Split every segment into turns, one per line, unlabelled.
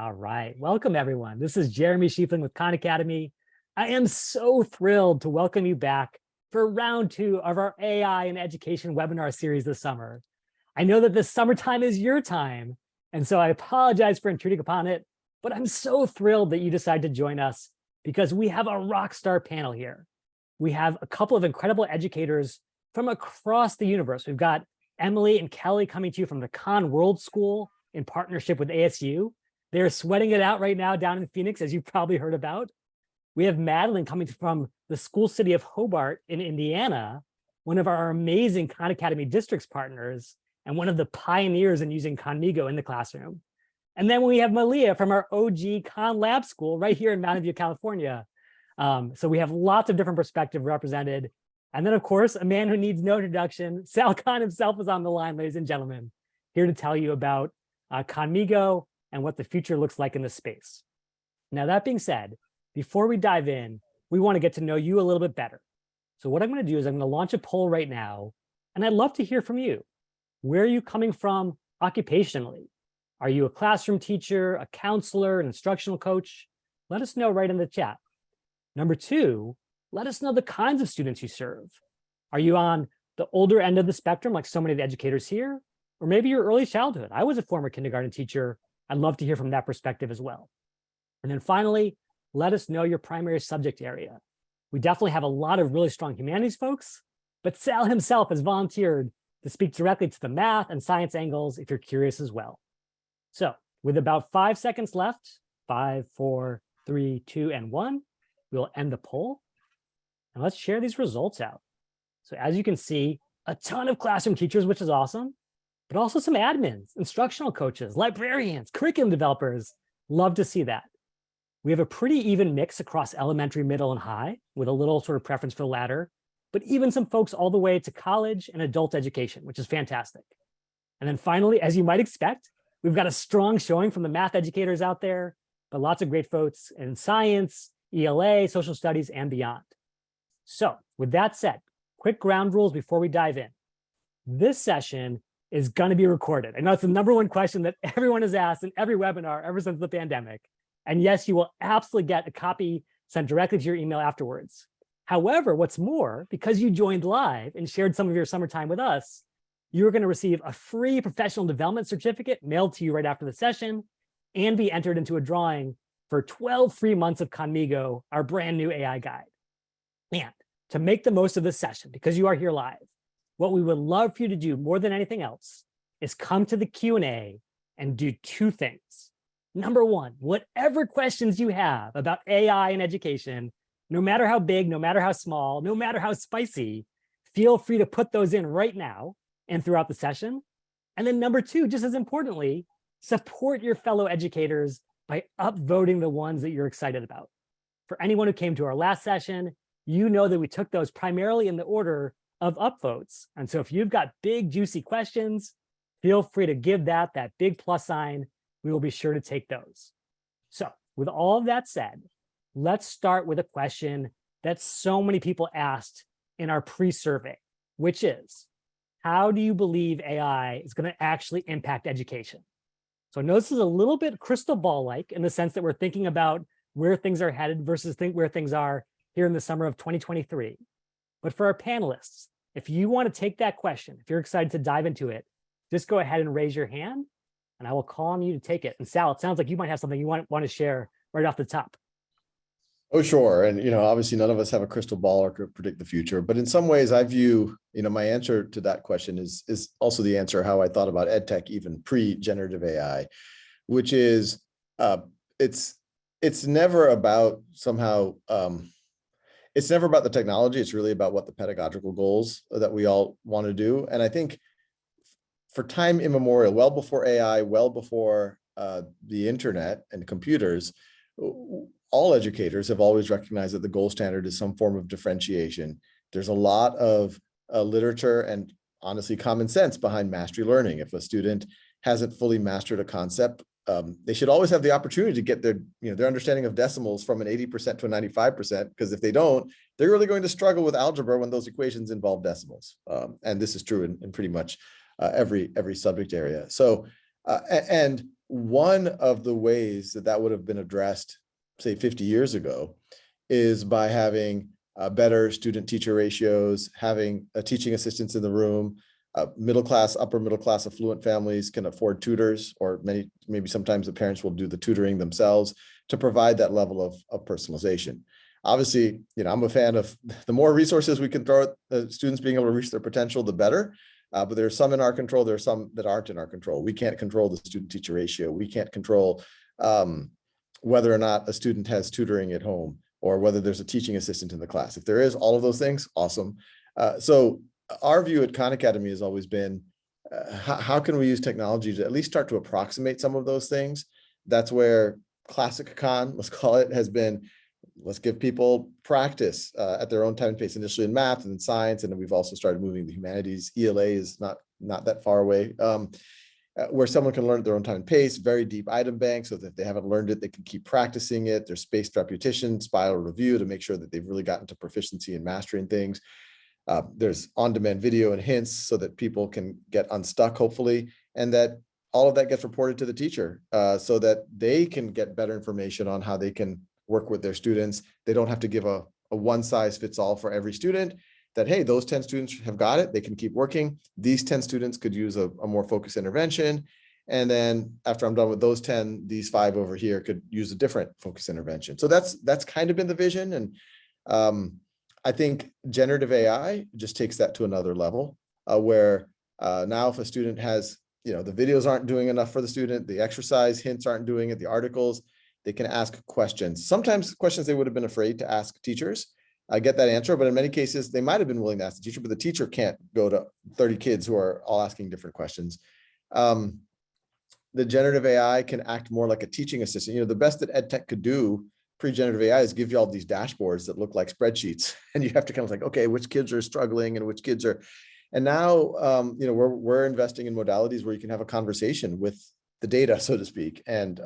All right. Welcome, everyone. This is Jeremy Schiefling with Khan Academy. I am so thrilled to welcome you back for round 2 of our AI and education webinar series this summer. I know that this summertime is your time, and so I apologize for intruding upon it, but I'm so thrilled that you decided to join us because we have a rock star panel here. We have a couple of incredible educators from across the universe. We've got Emily and Kelly coming to you from the Khan World School in partnership with ASU. They're sweating it out right now down in Phoenix, as you've probably heard about. We have Madeline coming from the school city of Hobart in Indiana, one of our amazing Khan Academy Districts partners, and one of the pioneers in using Khanmigo in the classroom. And then we have Malia from our OG Khan Lab School right here in Mountain View, California. So we have lots of different perspectives represented. And then, of course, a man who needs no introduction, Sal Khan himself is on the line, ladies and gentlemen, here to tell you about Khanmigo and what the future looks like in this space. Now, that being said, before we dive in, we want to get to know you a little bit better. So what I'm going to do is I'm going to launch a poll right now, and I'd love to hear from you. Where are you coming from occupationally? Are you a classroom teacher, a counselor, an instructional coach? Let us know right in the chat. Number 2, let us know the kinds of students you serve. Are you on the older end of the spectrum, like so many of the educators here? Or maybe your early childhood. I was a former kindergarten teacher. I'd love to hear from that perspective as well. And then finally, let us know your primary subject area. We definitely have a lot of really strong humanities folks, but Sal himself has volunteered to speak directly to the math and science angles if you're curious as well. So with about 5 seconds left, 5, 4, 3, 2, and 1, we'll end the poll. And let's share these results out. So as you can see, a ton of classroom teachers, which is awesome, but also some admins, instructional coaches, librarians, curriculum developers. Love to see that. We have a pretty even mix across elementary, middle, and high, with a little sort of preference for the latter, but even some folks all the way to college and adult education, which is fantastic. And then finally, as you might expect, we've got a strong showing from the math educators out there, but lots of great folks in science, ELA, social studies, and beyond. So with that said, quick ground rules before we dive in. This session is going to be recorded. I know it's the #1 question that everyone has asked in every webinar ever since the pandemic. And yes, you will absolutely get a copy sent directly to your email afterwards. However, what's more, because you joined live and shared some of your summertime with us, you're going to receive a free professional development certificate mailed to you right after the session and be entered into a drawing for 12 free months of Khanmigo, our brand new AI guide. And to make the most of this session, because you are here live, what we would love for you to do more than anything else is come to the Q&A and do 2 things. Number 1, whatever questions you have about AI and education, no matter how big, no matter how small, no matter how spicy, feel free to put those in right now and throughout the session. And then number 2, just as importantly, support your fellow educators by upvoting the ones that you're excited about. For anyone who came to our last session, you know that we took those primarily in the order of upvotes. And so if you've got big, juicy questions, feel free to give that big plus sign. We will be sure to take those. So with all of that said, let's start with a question that so many people asked in our pre-survey, which is, how do you believe AI is going to actually impact education? So I know this is a little bit crystal ball-like in the sense that we're thinking about where things are headed versus where things are here in the summer of 2023. But for our panelists, if you want to take that question, if you're excited to dive into it, just go ahead and raise your hand and I will call on you to take it. And Sal, it sounds like you might have something you want to share right off the top.
Oh, sure. And, obviously none of us have a crystal ball or could predict the future, but in some ways I view, my answer to that question is also the answer how I thought about EdTech, even pre-generative AI, which is it's never about somehow, it's never about the technology. It's really about what the pedagogical goals that we all want to do. And I think for time immemorial, well before AI, well before the internet and computers, all educators have always recognized that the gold standard is some form of differentiation. There's a lot of literature and honestly common sense behind mastery learning. If a student hasn't fully mastered a concept, they should always have the opportunity to get their understanding of decimals from an 80% to a 95%, because if they don't, they're really going to struggle with algebra when those equations involve decimals. And this is true in pretty much every subject area. So, and one of the ways that that would have been addressed, say 50 years ago, is by having better student-teacher ratios, having teaching assistants in the room. Middle class, upper middle class affluent families can afford tutors, or maybe sometimes the parents will do the tutoring themselves to provide that level of personalization. Obviously, I'm a fan of the more resources we can throw at students being able to reach their potential, the better. But there's some in our control. There are some that aren't in our control. We can't control the student-teacher ratio. We can't control whether or not a student has tutoring at home, or whether there's a teaching assistant in the class. If there is all of those things, awesome. So our view at Khan Academy has always been, how can we use technology to at least start to approximate some of those things? That's where classic Khan, let's call it, has been, let's give people practice at their own time and pace, initially in math and in science. And then we've also started moving the humanities. ELA is not that far away, where someone can learn at their own time and pace, very deep item bank, so that if they haven't learned it, they can keep practicing it. There's spaced repetition, spiral review to make sure that they've really gotten to proficiency in mastering things. There's on-demand video and hints so that people can get unstuck, hopefully, and that all of that gets reported to the teacher so that they can get better information on how they can work with their students. They don't have to give a one-size-fits-all for every student. That, hey, those 10 students have got it, they can keep working. These 10 students could use a more focused intervention. And then after I'm done with those 10, these 5 over here could use a different focused intervention. So that's kind of been the vision. And I think generative AI just takes that to another level, where now if a student has, the videos aren't doing enough for the student, the exercise hints aren't doing it, the articles, they can ask questions. Sometimes questions they would have been afraid to ask teachers. I get that answer, but in many cases, they might have been willing to ask the teacher, but the teacher can't go to 30 kids who are all asking different questions. The generative AI can act more like a teaching assistant. The best that EdTech could do pre-generative AI is give you all these dashboards that look like spreadsheets, and you have to kind of like, okay, which kids are struggling and which kids are, and now, we're investing in modalities where you can have a conversation with the data, so to speak. And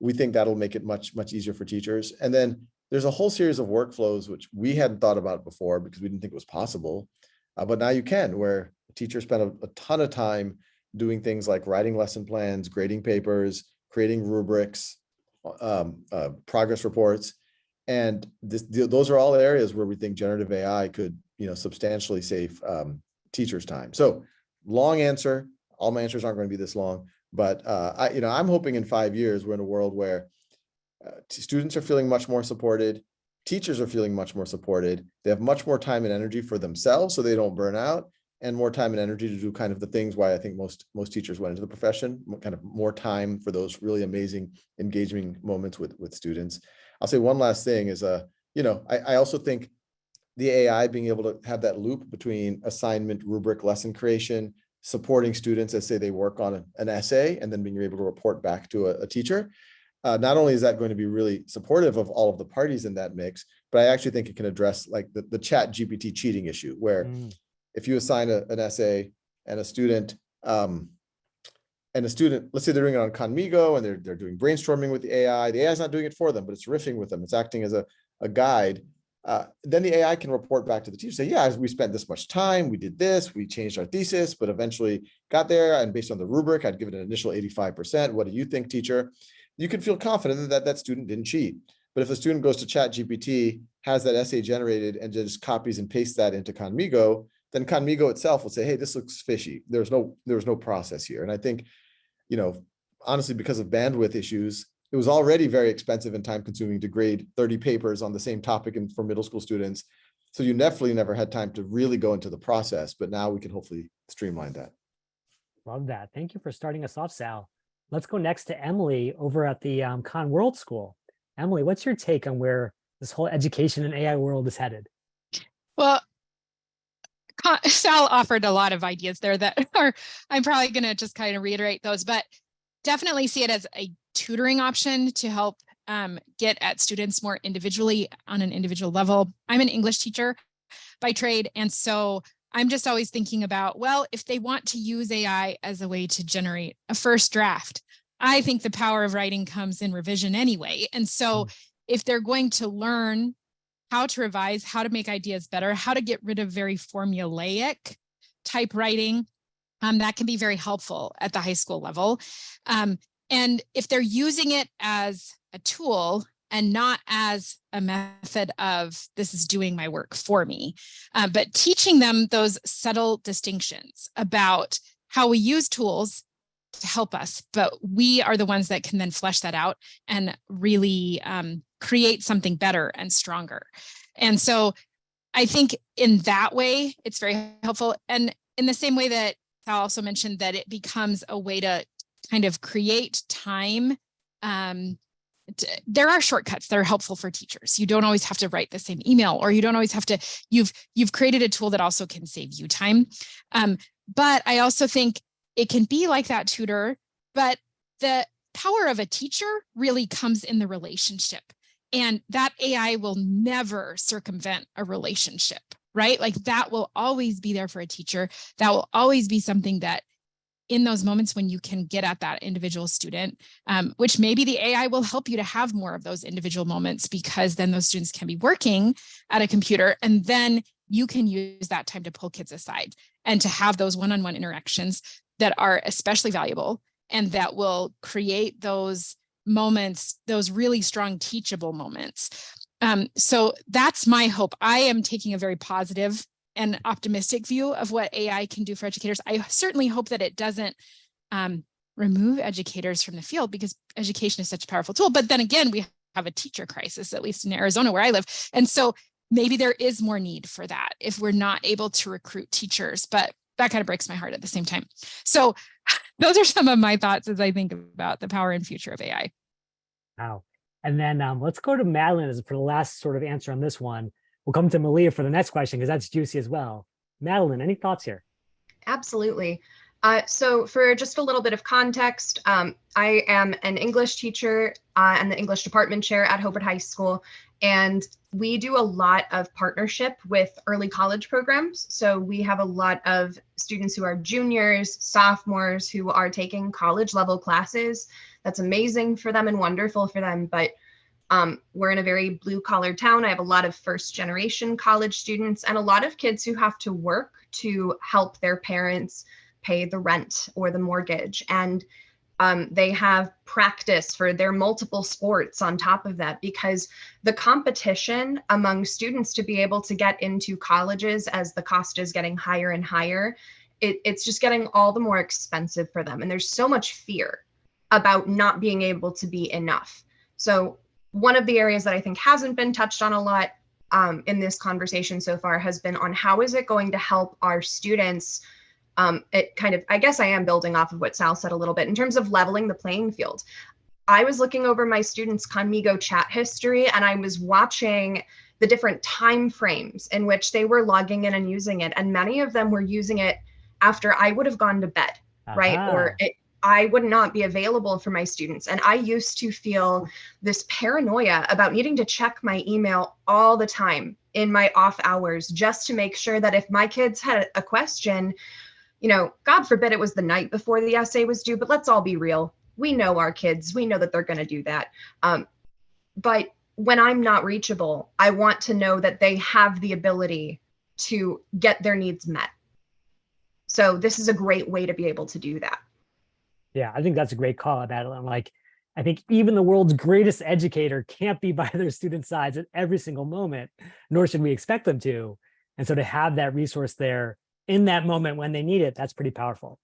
we think that'll make it much, much easier for teachers. And then there's a whole series of workflows, which we hadn't thought about before because we didn't think it was possible. But now you can, where teachers spend a ton of time doing things like writing lesson plans, grading papers, creating rubrics, progress reports. And those are all areas where we think generative AI could, substantially save teachers' time. So long answer, all my answers aren't going to be this long, but I'm hoping in 5 years, we're in a world where students are feeling much more supported. Teachers are feeling much more supported. They have much more time and energy for themselves so they don't burn out, and more time and energy to do kind of the things why I think most teachers went into the profession, kind of more time for those really amazing engaging moments with students. I'll say one last thing is, I also think the AI being able to have that loop between assignment, rubric, lesson creation, supporting students as say they work on an essay, and then being able to report back to a teacher. Not only is that going to be really supportive of all of the parties in that mix, but I actually think it can address like the chat GPT cheating issue, where if you assign an essay and a student, let's say they're doing it on Conmigo and they're doing brainstorming with the AI is not doing it for them, but it's riffing with them. It's acting as a guide. Then the AI can report back to the teacher, say, yeah, we spent this much time, we did this, we changed our thesis, but eventually got there. And based on the rubric, I'd give it an initial 85%. What do you think, teacher? You can feel confident that student didn't cheat. But if a student goes to chat GPT, has that essay generated and just copies and pastes that into Conmigo, then Conmigo itself will say, hey, this looks fishy. There was no process here. And I think, honestly, because of bandwidth issues, it was already very expensive and time consuming to grade 30 papers on the same topic and for middle school students. So you definitely never had time to really go into the process, but now we can hopefully streamline that.
Love that. Thank you for starting us off, Sal. Let's go next to Emily over at the Khan World School. Emily, what's your take on where this whole education and AI world is headed?
Well, Sal offered a lot of ideas there that I'm probably going to just kind of reiterate those, but definitely see it as a tutoring option to help get at students more individually on an individual level. I'm an English teacher by trade, and so I'm just always thinking about, well, if they want to use AI as a way to generate a first draft, I think the power of writing comes in revision anyway. And so if they're going to learn how to revise, how to make ideas better, how to get rid of very formulaic type writing, that can be very helpful at the high school level. And if they're using it as a tool and not as a method of this is doing my work for me, but teaching them those subtle distinctions about how we use tools to help us, but we are the ones that can then flesh that out and really create something better and stronger. And so I think in that way, it's very helpful. And in the same way that Sal also mentioned that it becomes a way to kind of create time. There are shortcuts that are helpful for teachers. You don't always have to write the same email, or you don't always have to, you've created a tool that also can save you time. But I also think it can be like that tutor, but the power of a teacher really comes in the relationship. And that AI will never circumvent a relationship, right? Like that will always be there for a teacher. That will always be something that in those moments when you can get at that individual student, which maybe the AI will help you to have more of those individual moments, because then those students can be working at a computer, and then you can use that time to pull kids aside and to have those one-on-one interactions that are especially valuable and that will create those moments, those really strong teachable moments. So that's my hope. I am taking a very positive and optimistic view of what AI can do for educators. I certainly hope that it doesn't remove educators from the field, because education is such a powerful tool. But then again, we have a teacher crisis, at least in Arizona where I live. And so maybe there is more need for that if we're not able to recruit teachers, but that kind of breaks my heart at the same time. So those are some of my thoughts as I think about the power and future of AI.
Wow. And then let's go to Madeline for the last sort of answer on this one. We'll come to Malia for the next question, because that's juicy as well. Madeline, any thoughts here?
Absolutely. So for just a little bit of context, I am an English teacher and the English department chair at Hobart High School. And we do a lot of partnership with early college programs. So we have a lot of students who are juniors, sophomores, who are taking college level classes. That's amazing for them and wonderful for them. But we're in a very blue collar town. I have a lot of first generation college students and a lot of kids who have to work to help their parents pay the rent or the mortgage. And they have practice for their multiple sports on top of that, because the competition among students to be able to get into colleges as the cost is getting higher and higher, it's just getting all the more expensive for them. And there's so much fear about not being able to be enough. So one of the areas that I think hasn't been touched on a lot in this conversation so far has been on how is it going to help our students. It kind of, I guess I am building off of what Sal said a little bit in terms of leveling the playing field. I was looking over my students' Conmigo chat history, and I was watching the different time frames in which they were logging in and using it. And many of them were using it after I would have gone to bed, right? Or I would not be available for my students. And I used to feel this paranoia about needing to check my email all the time in my off hours, just to make sure that if my kids had a question, you know, God forbid it was the night before the essay was due, but let's all be real. We know our kids, we know that they're going to do that. But when I'm not reachable, I want to know that they have the ability to get their needs met. So this is a great way to be able to do that.
Yeah, I think that's a great call, Madeline. Like, I think even the world's greatest educator can't be by their students' sides at every single moment, nor should we expect them to. And so to have that resource there in that moment when they need it, that's pretty powerful.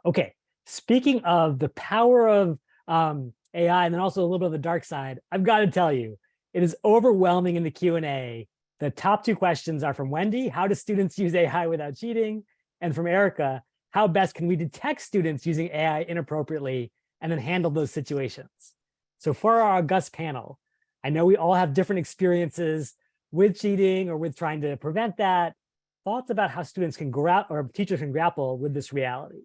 Okay, speaking of the power of AI and then also a little bit of the dark side, I've got to tell you, it is overwhelming in the Q&A. The top two questions are from Wendy: how do students use AI without cheating? And from Erica: how best can we detect students using AI inappropriately and then handle those situations? So for our august panel, I know we all have different experiences with cheating or with trying to prevent that. Thoughts about how students can or teachers can grapple with this reality.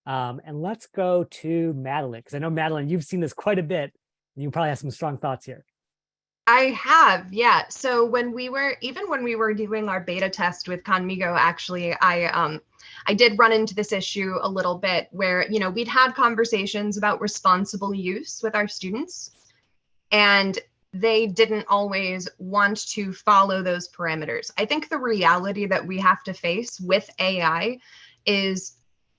And let's go to Madeline, because I know, Madeline, you've seen this quite a bit, and you probably have some strong thoughts here.
I have, yeah. So when we were doing our beta test with Conmigo, actually, I did run into this issue a little bit where, you know, we'd had conversations about responsible use with our students, and they didn't always want to follow those parameters. I think the reality that we have to face with AI is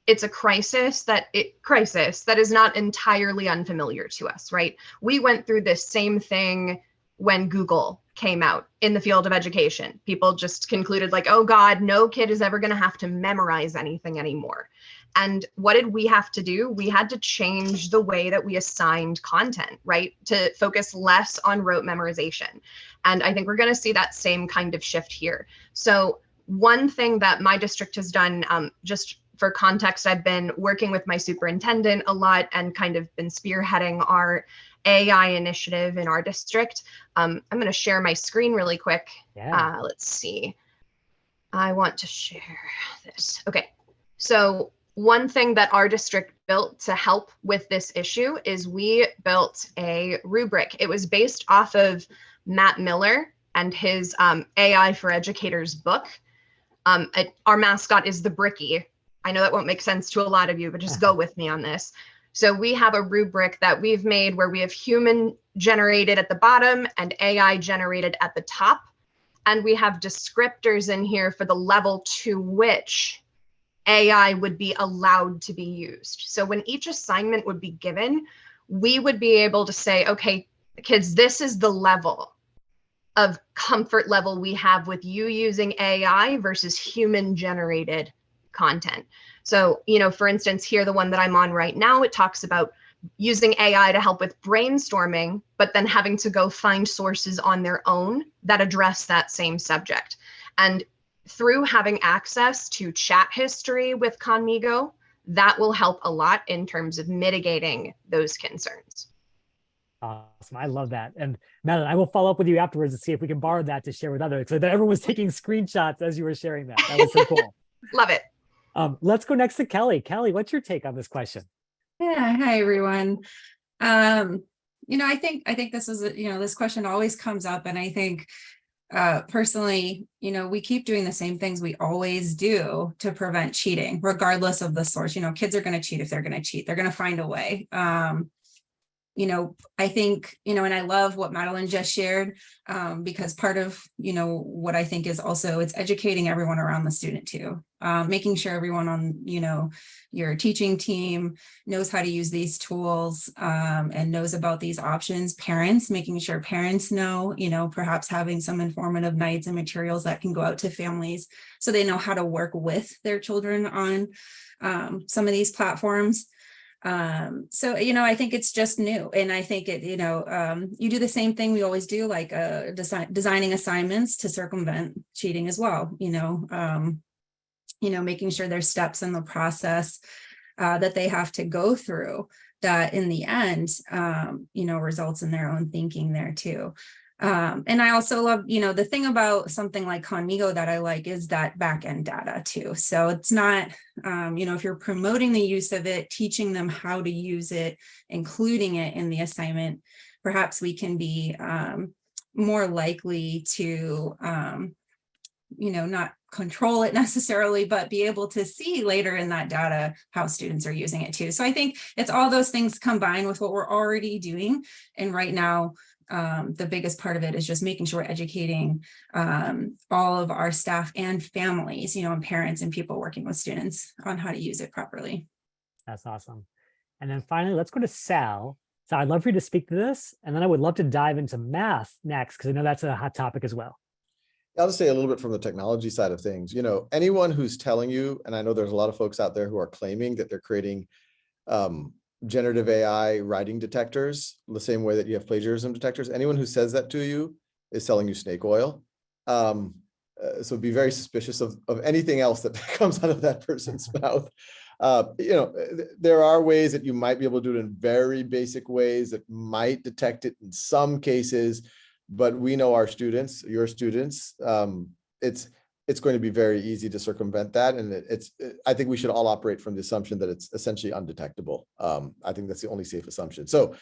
it's a crisis that is not entirely unfamiliar to us, right? We went through this same thing when Google came out in the field of education. People just concluded like, oh God, no kid is ever going to have to memorize anything anymore. And what did we have to do? We had to change the way that we assigned content, right? To focus less on rote memorization. And I think we're going to see that same kind of shift here. So one thing that my district has done, just for context, I've been working with my superintendent a lot and kind of been spearheading our AI initiative in our district. I'm going to share my screen really quick.
Yeah.
Let's see. I want to share this. Okay. So one thing that our district built to help with this issue is we built a rubric. It was based off of Matt Miller and his AI for Educators book. Our mascot is the Bricky. I know that won't make sense to a lot of you, but just go with me on this. So we have a rubric that we've made where we have human generated at the bottom and AI generated at the top. And we have descriptors in here for the level to which AI would be allowed to be used. So when each assignment would be given, we would be able to say, okay, kids, this is the level of comfort level we have with you using AI versus human generated content. So, for instance, here, the one that I'm on right now, it talks about using AI to help with brainstorming, but then having to go find sources on their own that address that same subject. And through having access to chat history with Conmigo, that will help a lot in terms of mitigating those concerns.
Awesome. I love that. And Madeline, I will follow up with you afterwards to see if we can borrow that to share with others. So that everyone was taking screenshots as you were sharing that. That was so cool.
Love it.
Let's go next to Kelly. Kelly, what's your take on this question?
Yeah, hi everyone. I think this is, this question always comes up, and I think personally, we keep doing the same things we always do to prevent cheating, regardless of the source. Kids are going to cheat if they're going to cheat. They're going to find a way. I think, and I love what Madeline just shared, because part of, what I think is also, it's educating everyone around the student too, making sure everyone on, your teaching team knows how to use these tools, and knows about these options. Parents, making sure parents know, perhaps having some informative nights and materials that can go out to families so they know how to work with their children on some of these platforms. So, I think it's just new. And I think it, you do the same thing we always do, like designing assignments to circumvent cheating as well, making sure there's steps in the process that they have to go through that in the end, results in their own thinking there too. And I also love, the thing about something like Conmigo that I like is that back end data too. So it's not, if you're promoting the use of it, teaching them how to use it, including it in the assignment, perhaps we can be more likely to, not control it necessarily, but be able to see later in that data how students are using it too. So I think it's all those things combined with what we're already doing. And right now, the biggest part of it is just making sure we're educating all of our staff and families, and parents and people working with students on how to use it properly.
That's awesome. And then finally, let's go to Sal. So I'd love for you to speak to this, and then I would love to dive into math next, because I know that's a hot topic as well.
I'll just say a little bit from the technology side of things. Anyone who's telling you, and I know there's a lot of folks out there who are claiming that they're creating generative AI writing detectors, the same way that you have plagiarism detectors. Anyone who says that to you is selling you snake oil. So be very suspicious of anything else that comes out of that person's mouth. There are ways that you might be able to do it in very basic ways that might detect it in some cases, but we know our students, your students, it's going to be very easy to circumvent that. And I think we should all operate from the assumption that it's essentially undetectable. I think that's the only safe assumption. So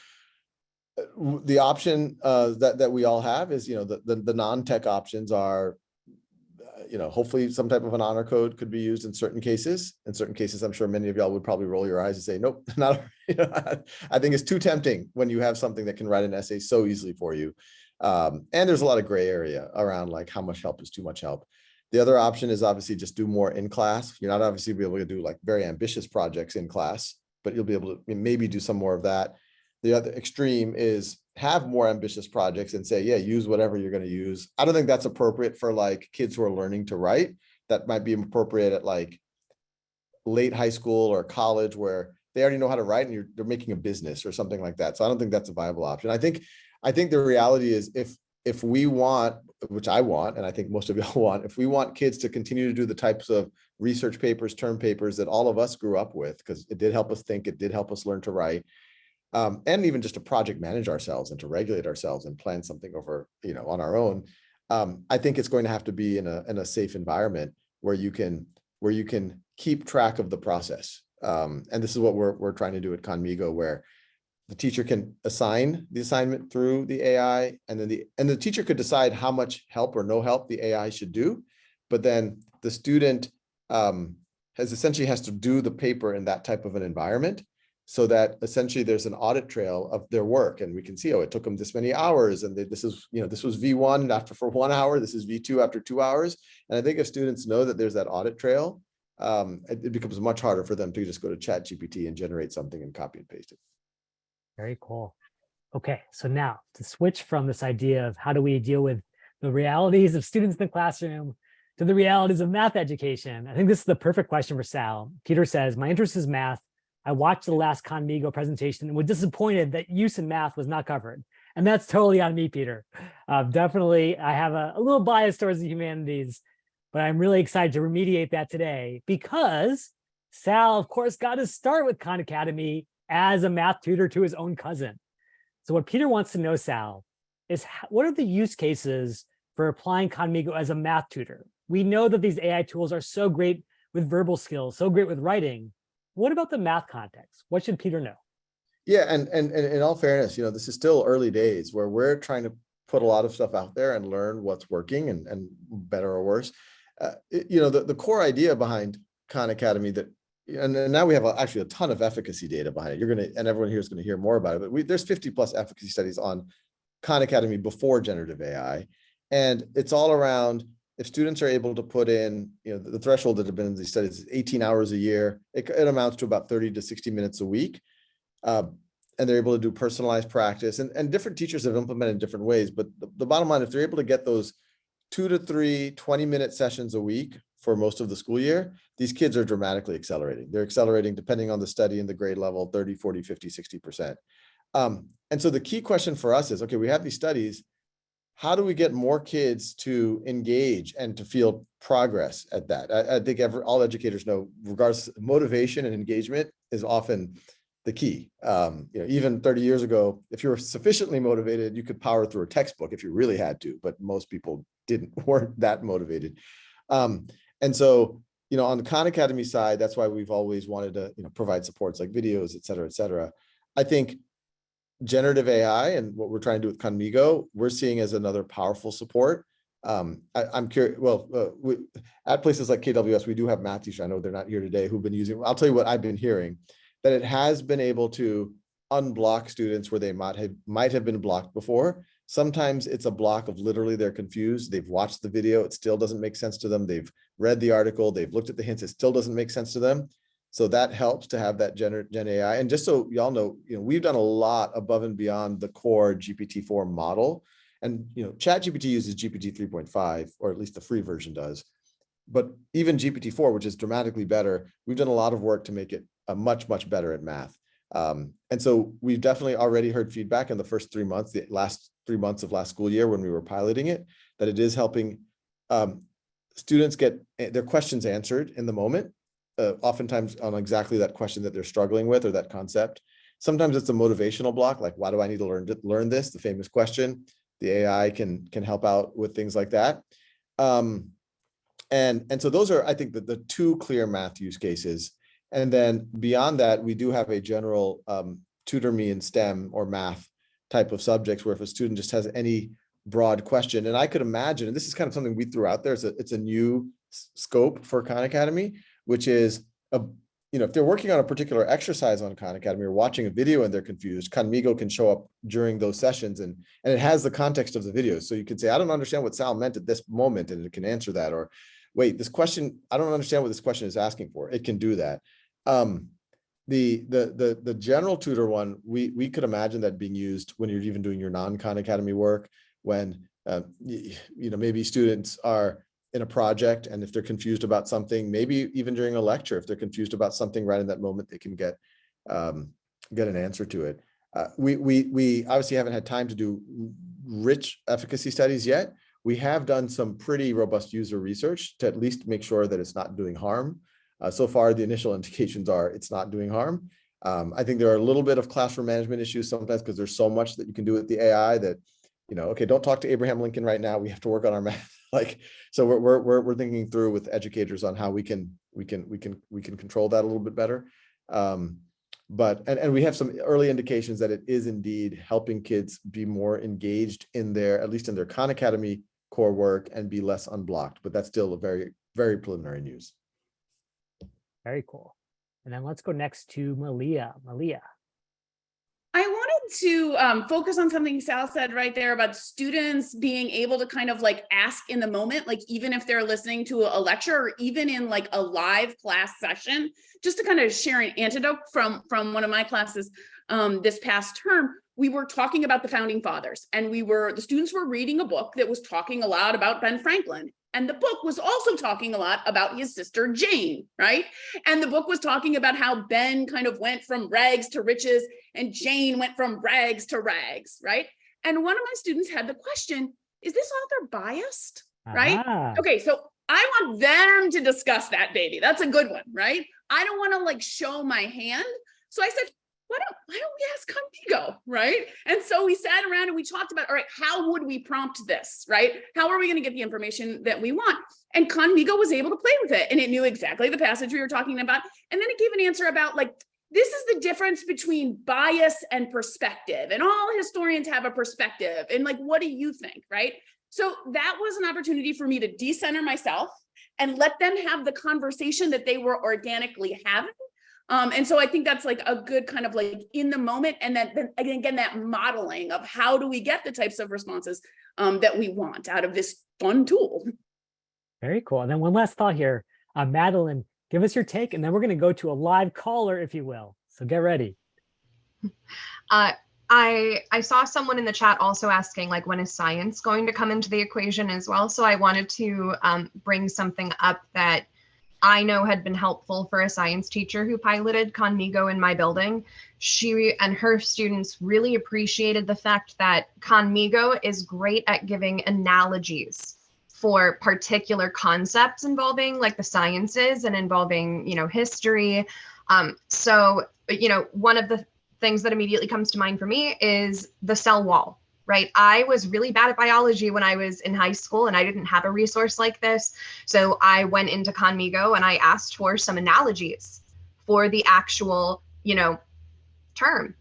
the option that we all have is, the non-tech options are, hopefully some type of an honor code could be used in certain cases. In certain cases, I'm sure many of y'all would probably roll your eyes and say, nope, not, I think it's too tempting when you have something that can write an essay so easily for you. And there's a lot of gray area around like how much help is too much help. The other option is obviously just do more in class. You're not obviously be able to do like very ambitious projects in class, but you'll be able to maybe do some more of that. The other extreme is have more ambitious projects and say, yeah, use whatever you're going to use. I don't think that's appropriate for like kids who are learning to write. That might be appropriate at like late high school or college where they already know how to write and they're making a business or something like that. So I don't think that's a viable option. I think the reality is if we want, which I want, and I think most of y'all want, if we want kids to continue to do the types of research papers, term papers that all of us grew up with, because it did help us think, it did help us learn to write, and even just to project manage ourselves and to regulate ourselves and plan something over, on our own. I think it's going to have to be in a safe environment where you can keep track of the process. And this is what we're trying to do at Conmigo, where the teacher can assign the assignment through the AI, and then the teacher could decide how much help or no help the AI should do. But then the student has to do the paper in that type of an environment, so that essentially there's an audit trail of their work, and we can see, oh, it took them this many hours, and this was V1 after for 1 hour, this is V2 after 2 hours. And I think if students know that there's that audit trail, it becomes much harder for them to just go to ChatGPT and generate something and copy and paste it.
Very cool. Okay, so now to switch from this idea of how do we deal with the realities of students in the classroom to the realities of math education, I think this is the perfect question for Sal. Peter says, my interest is math. I watched the last Conmigo presentation and was disappointed that use in math was not covered. And that's totally on me, Peter. Definitely, I have a little bias towards the humanities, but I'm really excited to remediate that today because Sal, of course, got his start with Khan Academy as a math tutor to his own cousin. So what Peter wants to know, Sal, is what are the use cases for applying Conmigo as a math tutor? We know that these AI tools are so great with verbal skills, so great with writing. What about the math context? What should Peter know?
Yeah, and in all fairness, this is still early days where we're trying to put a lot of stuff out there and learn what's working and better or worse. The core idea behind Khan Academy and now we have actually a ton of efficacy data behind it. And everyone here is going to hear more about it, but there's 50 plus efficacy studies on Khan Academy before generative AI. And it's all around, if students are able to put in, the threshold that have been in these studies is 18 hours a year, it amounts to about 30 to 60 minutes a week. And they're able to do personalized practice, and different teachers have implemented different ways. But the bottom line, if they're able to get those 2 to 3 20-minute sessions a week for most of the school year, these kids are dramatically accelerating. They're accelerating, depending on the study and the grade level, 30, 40, 50, 60%. And so the key question for us is, okay, we have these studies. How do we get more kids to engage and to feel progress at that? I think all educators know, regardless, motivation and engagement is often the key. Even 30 years ago, if you were sufficiently motivated, you could power through a textbook if you really had to, but most people weren't that motivated. And so, on the Khan Academy side, that's why we've always wanted to, provide supports like videos, et cetera, et cetera. I think generative AI and what we're trying to do with Conmigo, we're seeing as another powerful support. I'm curious, at places like KWS, we do have math teachers, I know they're not here today, who've been using, I'll tell you what I've been hearing, that it has been able to unblock students where they might have been blocked before. Sometimes it's a block of literally they're confused. They've watched the video. It still doesn't make sense to them. They've read the article. They've looked at the hints. It still doesn't make sense to them. So that helps to have that Gen AI. And just so y'all know, we've done a lot above and beyond the core GPT-4 model. And, ChatGPT uses GPT 3.5, or at least the free version does. But even GPT-4, which is dramatically better, we've done a lot of work to make it much, much better at math. And so we've definitely already heard feedback in the first 3 months, the last 3 months of last school year when we were piloting it, that it is helping students get their questions answered in the moment, oftentimes on exactly that question that they're struggling with or that concept. Sometimes it's a motivational block, like, why do I need to learn this? The famous question. The AI can help out with things like that. And so those are, I think, the two clear math use cases. And then beyond that, we do have a general tutor me in STEM or math type of subjects, where if a student just has any broad question, and I could imagine, and this is kind of something we threw out there, it's a new scope for Khan Academy, which is, if they're working on a particular exercise on Khan Academy or watching a video and they're confused, Conmigo can show up during those sessions, and it has the context of the video. So you can say, I don't understand what Sal meant at this moment, and it can answer that. Or wait, this question, I don't understand what this question is asking for. It can do that. The general tutor one, we could imagine that being used when you're even doing your non-Khan Academy work, when maybe students are in a project, and if they're confused about something, maybe even during a lecture, if they're confused about something right in that moment, they can get an answer to it. We obviously haven't had time to do rich efficacy studies yet. We have done some pretty robust user research to at least make sure that it's not doing harm. So far, the initial indications are it's not doing harm. I think there are a little bit of classroom management issues sometimes because there's so much that you can do with the AI that, okay, don't talk to Abraham Lincoln right now. We have to work on our math. So we're thinking through with educators on how we can control that a little bit better. But we have some early indications that it is indeed helping kids be more engaged in at least in their Khan Academy core work, and be less unblocked. But that's still a very, very preliminary news.
Very cool. And then let's go next to Malia. Malia.
I wanted to focus on something Sal said right there about students being able to kind of like ask in the moment, like even if they're listening to a lecture or even in like a live class session, just to kind of share an anecdote from one of my classes this past term. We were talking about the founding fathers, and the students were reading a book that was talking a lot about Ben Franklin. And the book was also talking a lot about his sister, Jane, right? And the book was talking about how Ben kind of went from rags to riches and Jane went from rags to rags, right? And one of my students had the question, is this author biased, right? Okay, so I want them to discuss that, baby. That's a good one, right? I don't want to like show my hand. So I said, why don't we ask Conmigo, right? And so we sat around and we talked about, all right, how would we prompt this, right? How are we going to get the information that we want? And Conmigo was able to play with it, and it knew exactly the passage we were talking about. And then it gave an answer about like, this is the difference between bias and perspective. And all historians have a perspective. And like, what do you think, right? So that was an opportunity for me to decenter myself and let them have the conversation that they were organically having. And so I think that's like a good kind of like in the moment, and then again, that modeling of how do we get the types of responses that we want out of this fun tool.
Very cool. And then one last thought here, Madeline, give us your take, and then we're going to go to a live caller, if you will. So get ready.
I saw someone in the chat also asking like, when is science going to come into the equation as well? So I wanted to bring something up that I know had been helpful for a science teacher who piloted Conmigo in my building. She and her students really appreciated the fact that Conmigo is great at giving analogies for particular concepts involving like the sciences and involving, history. So, one of the things that immediately comes to mind for me is the cell wall. Right. I was really bad at biology when I was in high school, and I didn't have a resource like this. So I went into Conmigo and I asked for some analogies for the actual, term.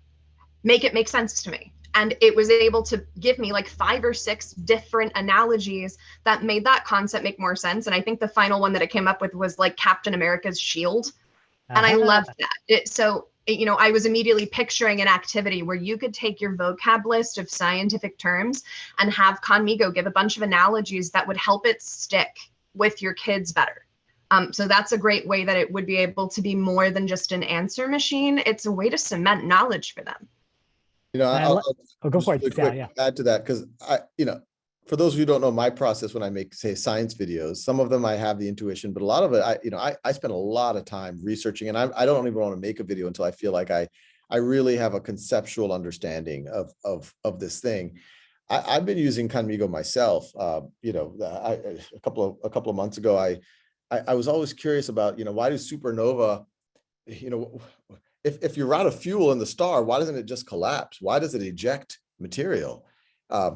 Make it make sense to me. And it was able to give me like 5 or 6 different analogies that made that concept make more sense. And I think the final one that it came up with was like Captain America's shield. And I loved that. I was immediately picturing an activity where you could take your vocab list of scientific terms and have Conmigo give a bunch of analogies that would help it stick with your kids better. So that's a great way that it would be able to be more than just an answer machine. It's a way to cement knowledge for them.
I'll
go for it.
Add to that, because for those of you who don't know my process when I make, say, science videos, some of them I have the intuition, but a lot of it, I spend a lot of time researching, and I don't even want to make a video until I feel like I really have a conceptual understanding of this thing. I've been using Conmigo myself. A couple of months ago, I was always curious about, why do supernova, if you're out of fuel in the star, why doesn't it just collapse? Why does it eject material?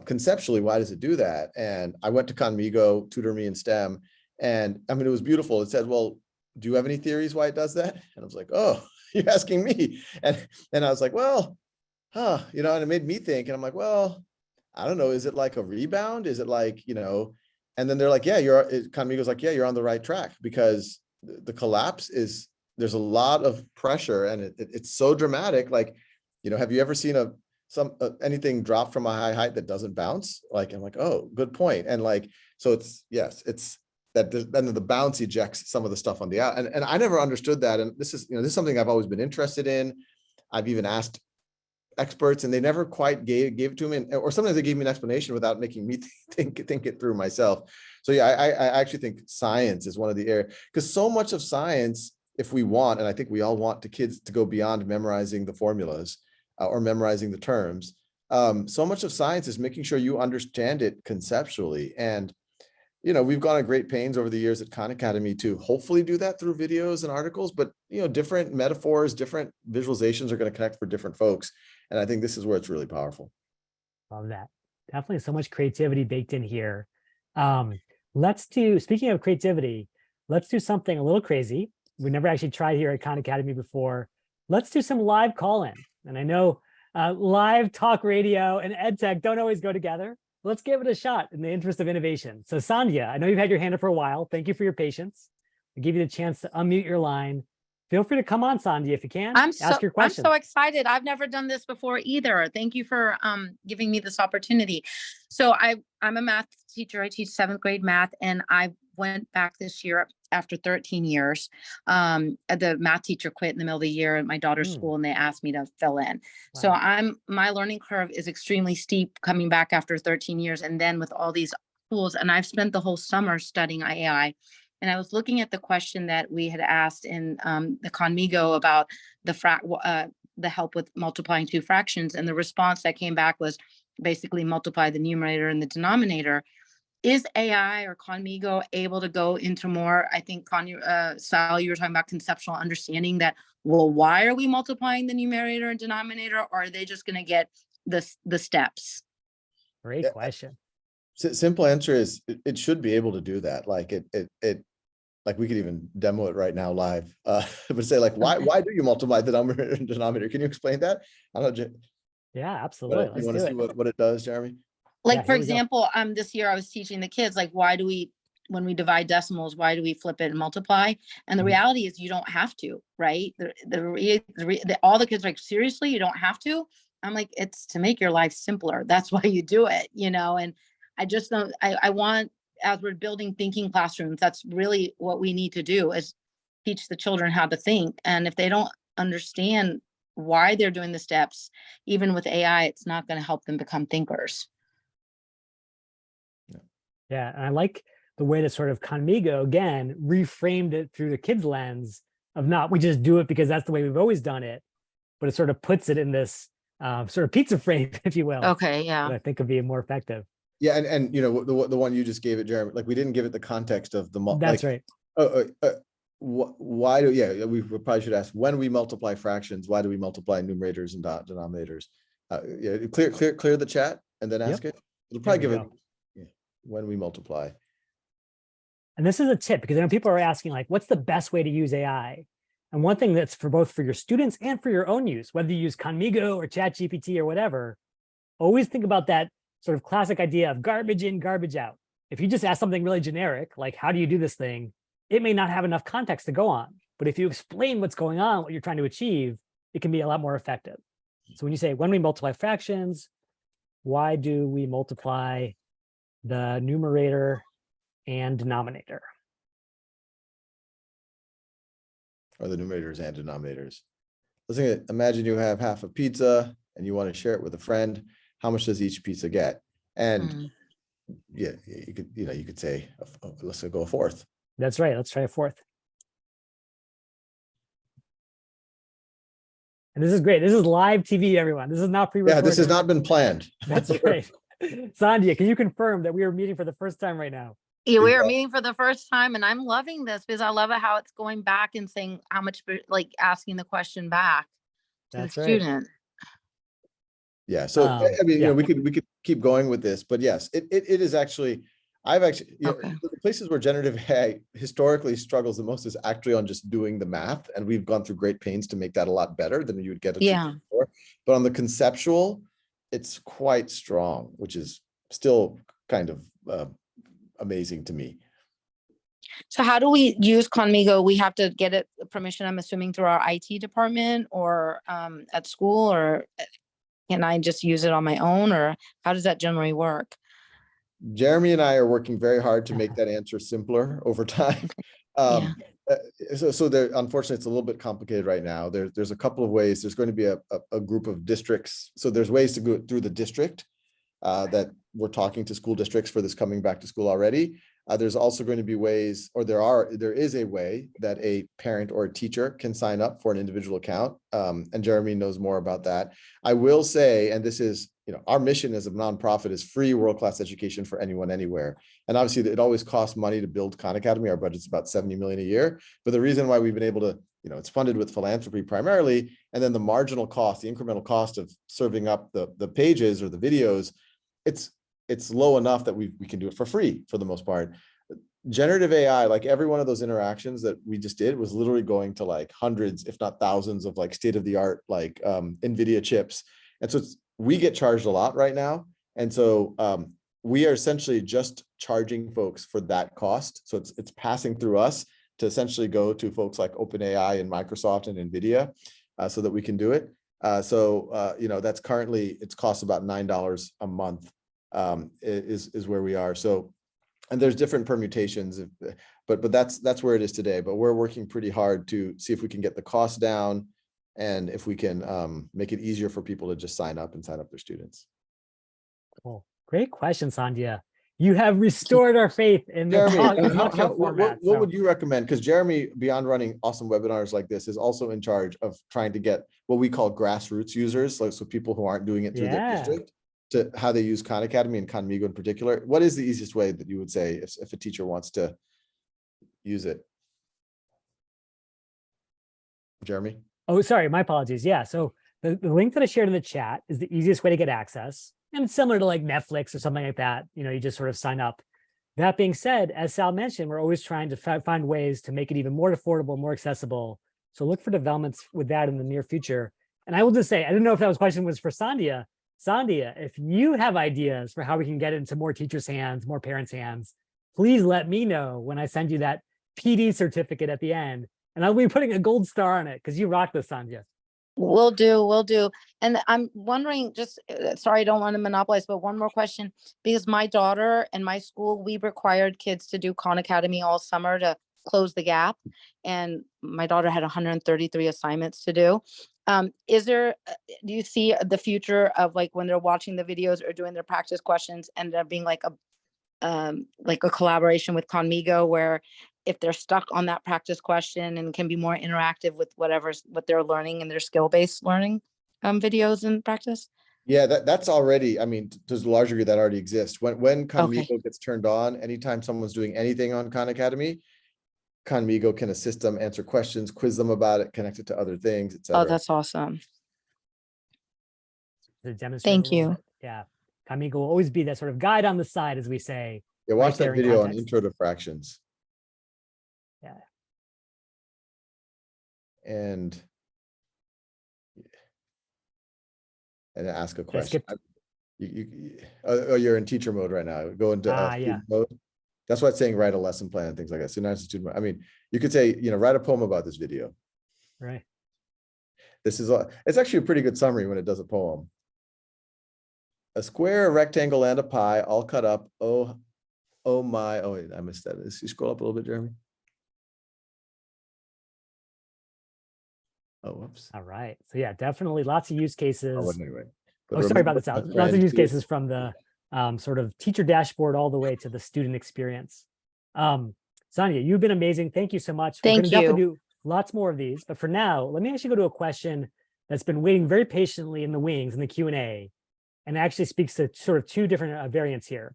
Conceptually, why does it do that? And I went to Conmigo, Tutor Me in STEM, and it was beautiful. It said, well, do you have any theories why it does that? And I was like, oh, you're asking me. And I was like, well, and it made me think, and I'm like, well, I don't know. Is it like a rebound? Is it like, and then they're like, yeah, Conmigo's like, yeah, you're on the right track, because the collapse there's a lot of pressure, and it's so dramatic. Like, have you ever seen anything drop from a high height that doesn't bounce? Like, I'm like, oh, good point. And like, so it's that then the bounce ejects some of the stuff on the out. And I never understood that. And this is something I've always been interested in. I've even asked experts and they never quite gave it to me, or sometimes they gave me an explanation without making me think it through myself. So yeah, I actually think science is one of the areas, because so much of science, if we want, and I think we all want the kids to go beyond memorizing the formulas or memorizing the terms. So much of science is making sure you understand it conceptually. And we've gone to great pains over the years at Khan Academy to hopefully do that through videos and articles, but different metaphors, different visualizations are going to connect for different folks. And I think this is where it's really powerful.
Love that. Definitely so much creativity baked in here. Speaking of creativity, let's do something a little crazy. We never actually tried here at Khan Academy before. Let's do some live call-in. And I know live talk radio and ed tech don't always go together. Let's give it a shot in the interest of innovation. So Sandhya, I know you've had your hand up for a while. Thank you for your patience. I'll give you the chance to unmute your line. Feel free to come on, Sandhya, if you can. Ask your question.
I'm so excited. I've never done this before either. Thank you for giving me this opportunity. So I'm a math teacher. I teach 7th grade math, and I went back this year after 13 years. The math teacher quit in the middle of the year at my daughter's school, and they asked me to fill in. Wow. So my learning curve is extremely steep coming back after 13 years, and then with all these tools. And I've spent the whole summer studying AI. And I was looking at the question that we had asked in the Conmigo about the help with multiplying two fractions. And the response that came back was basically multiply the numerator and the denominator. Is AI or Conmigo able to go into more, I think, Sal, you were talking about conceptual understanding that, well, why are we multiplying the numerator and denominator? Or are they just going to get the steps?
Great question.
Simple answer is it should be able to do that. Like like we could even demo it right now live, but say like, why do you multiply the numerator and denominator? Can you explain that? I don't know.
Yeah, absolutely.
You want to see what it does, Jeremy?
Like, for example, this year I was teaching the kids, like, when we divide decimals, why do we flip it and multiply? And the reality is you don't have to, right? All the kids are like, seriously, you don't have to? I'm like, it's to make your life simpler. That's why you do it, and I just don't, I want, as we're building thinking classrooms, that's really what we need to do, is teach the children how to think. And if they don't understand why they're doing the steps, even with AI, it's not going to help them become thinkers.
Yeah, and I like the way that sort of Conmigo, again, reframed it through the kids' lens of not, we just do it because that's the way we've always done it, but it sort of puts it in this sort of pizza frame, if you will.
Okay, yeah.
That I think could be more effective.
Yeah, and the one you just gave it, Jeremy, like we didn't give it the context of the
That's right.
Why do we probably should ask, when we multiply fractions, why do we multiply numerators and denominators? Clear the chat and then ask it. It'll probably give it when we multiply.
And this is a tip, because I know people are asking, like, what's the best way to use AI? And one thing that's for both for your students and for your own use, whether you use Conmigo or ChatGPT or whatever, always think about that sort of classic idea of garbage in, garbage out. If you just ask something really generic, like, how do you do this thing? It may not have enough context to go on. But if you explain what's going on, what you're trying to achieve, it can be a lot more effective. So when you say, when we multiply fractions, why do we multiply the numerator and denominator?
Or the numerators and denominators. Imagine you have half a pizza and you want to share it with a friend. How much does each pizza get? And yeah, you could say, let's go a fourth.
That's right. Let's try a fourth. And this is great. This is live TV, everyone. This is not pre-recorded.
Yeah, this has not been planned.
That's right. Sandhya, can you confirm that we are meeting for the first time right now?
Yeah, we are meeting for the first time, and I'm loving this because I love it how it's going back and saying how much, like asking the question back to the student.
Yeah. So I mean, we could keep going with this, but yes, it is actually. I've actually, the places where generative AI historically struggles the most is actually on just doing the math, and we've gone through great pains to make that a lot better than you would get it before. But on the conceptual, it's quite strong, which is still kind of amazing to me.
So how do we use Conmigo? We have to get it permission, I'm assuming, through our IT department or at school, or can I just use it on my own, or how does that generally work?
Jeremy and I are working very hard to make that answer simpler over time. So there, unfortunately, it's a little bit complicated right now. There's a couple of ways. There's going to be a group of districts. So there's ways to go through the district that we're talking to school districts for this coming back to school already. There's also going to be ways, or there is a way that a parent or a teacher can sign up for an individual account. And Jeremy knows more about that. I will say, and this is, our mission as a nonprofit is free world-class education for anyone, anywhere. And obviously it always costs money to build Khan Academy. Our budget's about 70 million a year. But the reason why we've been able to, it's funded with philanthropy primarily, and then the marginal cost, the incremental cost of serving up the pages or the videos, it's low enough that we can do it for free for the most part. Generative AI, like every one of those interactions that we just did, was literally going to like hundreds, if not thousands of like state-of-the-art, like NVIDIA chips. And so we get charged a lot right now. And so we are essentially just charging folks for that cost. So it's passing through us to essentially go to folks like OpenAI and Microsoft and NVIDIA so that we can do it. That's currently, it's costs about $9 a month is where we are. So, and there's different permutations, but that's where it is today. But we're working pretty hard to see if we can get the cost down and if we can make it easier for people to just sign up their students.
Cool. Great question, Sandhya. You have restored our faith in the talk show format.
What would you recommend? Because Jeremy, beyond running awesome webinars like this, is also in charge of trying to get what we call grassroots users, like so people who aren't doing it through their district, to how they use Khan Academy and Khanmigo in particular. What is the easiest way that you would say if a teacher wants to use it? Jeremy?
Oh, sorry, my apologies. Yeah, so the link that I shared in the chat is the easiest way to get access. And it's similar to like Netflix or something like that. You just sort of sign up. That being said, as Sal mentioned, we're always trying to find ways to make it even more affordable, more accessible. So look for developments with that in the near future. And I will just say, I didn't know if that question was for Sandhya. Sandhya, if you have ideas for how we can get it into more teachers' hands, more parents' hands, please let me know when I send you that PD certificate at the end. And I'll be putting a gold star on it because you rock this, Sandhya.
Will do. And I'm wondering, just sorry, I don't want to monopolize, but one more question, because my daughter and my school, we required kids to do Khan Academy all summer to close the gap. And my daughter had 133 assignments to do. Do you see the future of like when they're watching the videos or doing their practice questions and there being like a collaboration with Khanmigo, where if they're stuck on that practice question and can be more interactive with what they're learning in their skill-based learning videos and practice?
Yeah, that's already, I mean, to a large degree that already exists. When Khanmigo gets turned on, anytime someone's doing anything on Khan Academy, Khanmigo can assist them, answer questions, quiz them about it, connect it to other things, etc.
Oh, that's awesome.
Thank
you.
Yeah, Khanmigo will always be that sort of guide on the side, as we say.
Yeah, watch that video on intro to fractions.
Yeah.
And ask a question. You're in teacher mode right now. Go into student mode. That's why it's saying write a lesson plan and things like that. So now it's student mode. I mean, you could say, write a poem about this video.
Right.
It's actually a pretty good summary when it does a poem. A square, a rectangle, and a pie all cut up. Oh my. Oh, wait, I missed that. You scroll up a little bit, Jeremy. Oh, whoops.
All right. So yeah, definitely lots of use cases.
Anyway.
Sorry about this, Sal. Lots of use cases from the sort of teacher dashboard all the way to the student experience. Sandhya, you've been amazing. Thank you so much.
Thank you.
We're going to definitely do lots more of these. But for now, let me actually go to a question that's been waiting very patiently in the wings in the Q&A, and actually speaks to sort of two different variants here.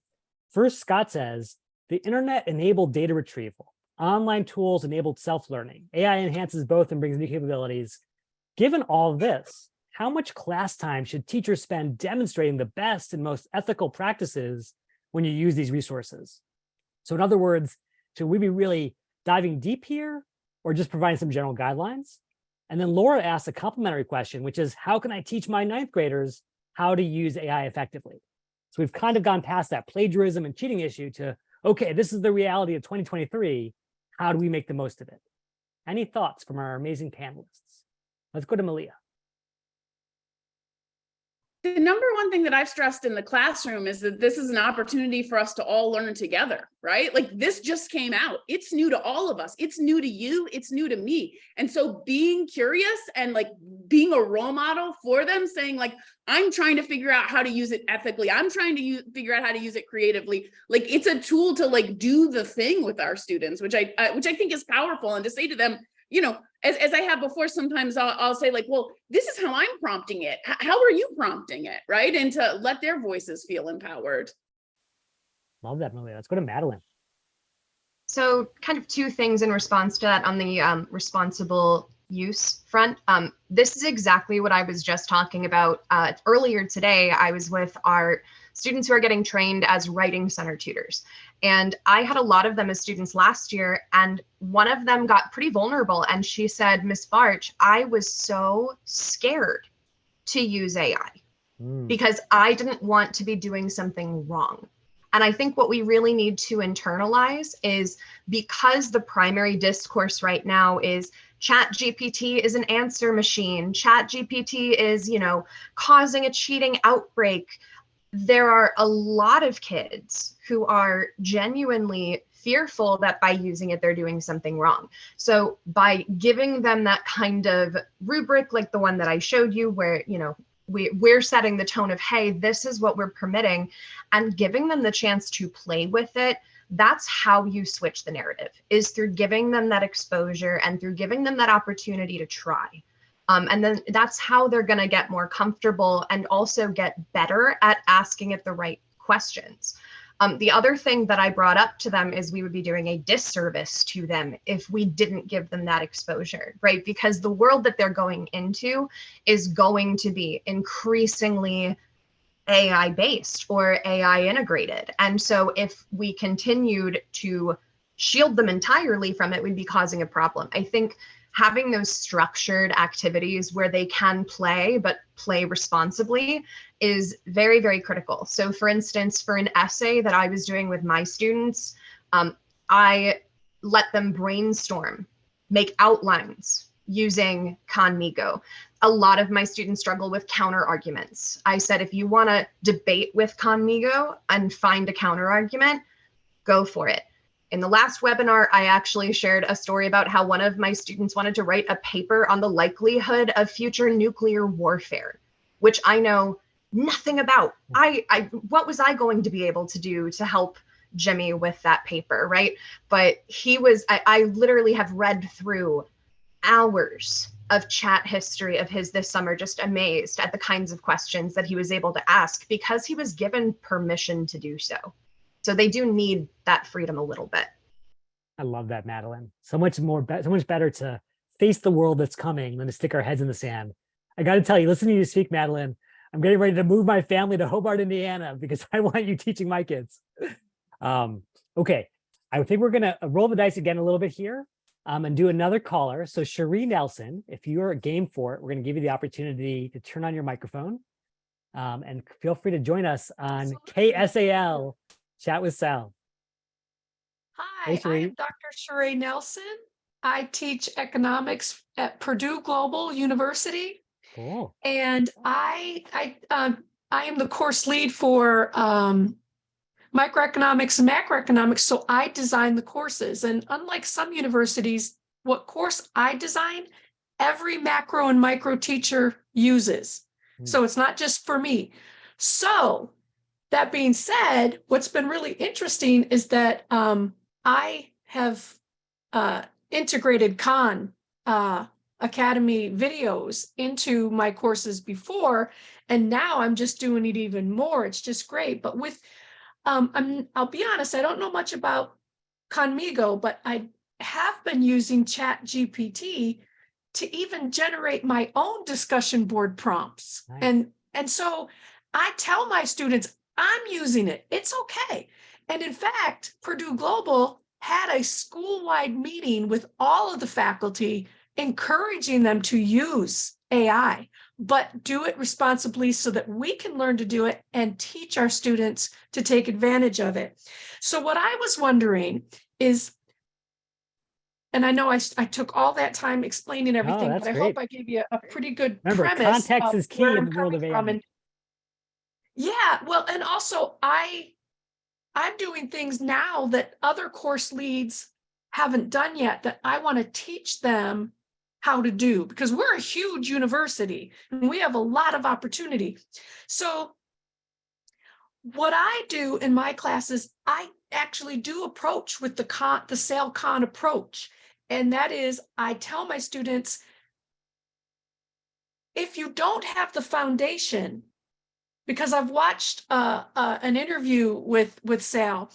First, Scott says, the internet enabled data retrieval. Online tools enabled self-learning. AI enhances both and brings new capabilities. Given all of this, how much class time should teachers spend demonstrating the best and most ethical practices when you use these resources? So in other words, should we be really diving deep here or just providing some general guidelines? And then Laura asked a complementary question, which is, how can I teach my 9th graders how to use AI effectively? So we've kind of gone past that plagiarism and cheating issue to, okay, this is the reality of 2023. How do we make the most of it? Any thoughts from our amazing panelists? Let's go to Malia.
the number one thing that I've stressed in the classroom is that this is an opportunity for us to all learn together, right? Like this just came out. It's new to all of us. It's new to you. It's new to me. And so being curious and like being a role model for them, saying like, I'm trying to figure out how to use it ethically. I'm trying to figure out how to use it creatively. Like it's a tool to like do the thing with our students, which I think is powerful. And to say to them, you know, as I have before, sometimes I'll say like, well, this is how I'm prompting it. How are you prompting it? Right. And to let their voices feel empowered.
Love that, Malia. Let's go to Madeline.
So kind of two things in response to that on the responsible use front. This is exactly what I was just talking about. Earlier today, I was with our students who are getting trained as writing center tutors. And I had a lot of them as students last year, and one of them got pretty vulnerable. And she said, Miss Barch, I was so scared to use AI because I didn't want to be doing something wrong. And I think what we really need to internalize is, because the primary discourse right now is ChatGPT is an answer machine, ChatGPT is, you know, causing a cheating outbreak. There are a lot of kids who are genuinely fearful that by using it, they're doing something wrong. So by giving them that kind of rubric, like the one that I showed you, where, you know, we're setting the tone of, hey, this is what we're permitting, and giving them the chance to play with it, that's how you switch the narrative, is through giving them that exposure and through giving them that opportunity to try. And then that's how they're going to get more comfortable and also get better at asking it the right questions. The other thing that I brought up to them is we would be doing a disservice to them if we didn't give them that exposure, right? Because the world that they're going into is going to be increasingly AI based or AI integrated. And so if we continued to shield them entirely from it, we'd be causing a problem. I think having those structured activities where they can play, but play responsibly, is very, very critical. So for instance, for an essay that I was doing with my students, I let them brainstorm, make outlines using Khanmigo. A lot of my students struggle with counter arguments. I said, if you want to debate with Khanmigo and find a counter argument, go for it. In the last webinar, I actually shared a story about how one of my students wanted to write a paper on the likelihood of future nuclear warfare, which I know nothing about. What was I going to be able to do to help Jimmy with that paper, right? But I literally have read through hours of chat history of his this summer, just amazed at the kinds of questions that he was able to ask because he was given permission to do so. So they do need that freedom a little bit.
I love that, Madeline. So much better to face the world that's coming than to stick our heads in the sand. I got to tell you, listening to you speak, Madeline, I'm getting ready to move my family to Hobart, Indiana, because I want you teaching my kids. Okay, I think we're going to roll the dice again a little bit here and do another caller. So Cherie Nelson, if you are game for it, we're going to give you the opportunity to turn on your microphone and feel free to join us on KSAL. Chat with Sal.
Hi, I am Dr. Cherie Nelson. I teach economics at Purdue Global University.
Cool.
And I am the course lead for microeconomics and macroeconomics. So I design the courses. And unlike some universities, what course I design, every macro and micro teacher uses. So it's not just for me. So that being said, what's been really interesting is that I have integrated Khan Academy videos into my courses before, and now I'm just doing it even more. It's just great. But with, I'll be honest, I don't know much about Khanmigo, but I have been using ChatGPT to even generate my own discussion board prompts. Nice. And so I tell my students, I'm using it. It's okay. And in fact, Purdue Global had a school-wide meeting with all of the faculty, encouraging them to use AI, but do it responsibly so that we can learn to do it and teach our students to take advantage of it. So what I was wondering is, and I know I took all that time explaining everything, but I hope I gave you a pretty good premise.
Context is key in the world of AI.
Yeah, well, and also I'm doing things now that other course leads haven't done yet that I want to teach them how to do, because we're a huge university and we have a lot of opportunity. So what I do in my classes, I actually do approach with the Sal Khan approach. And that is, I tell my students, if you don't have the foundation, because I've watched an interview with Sal,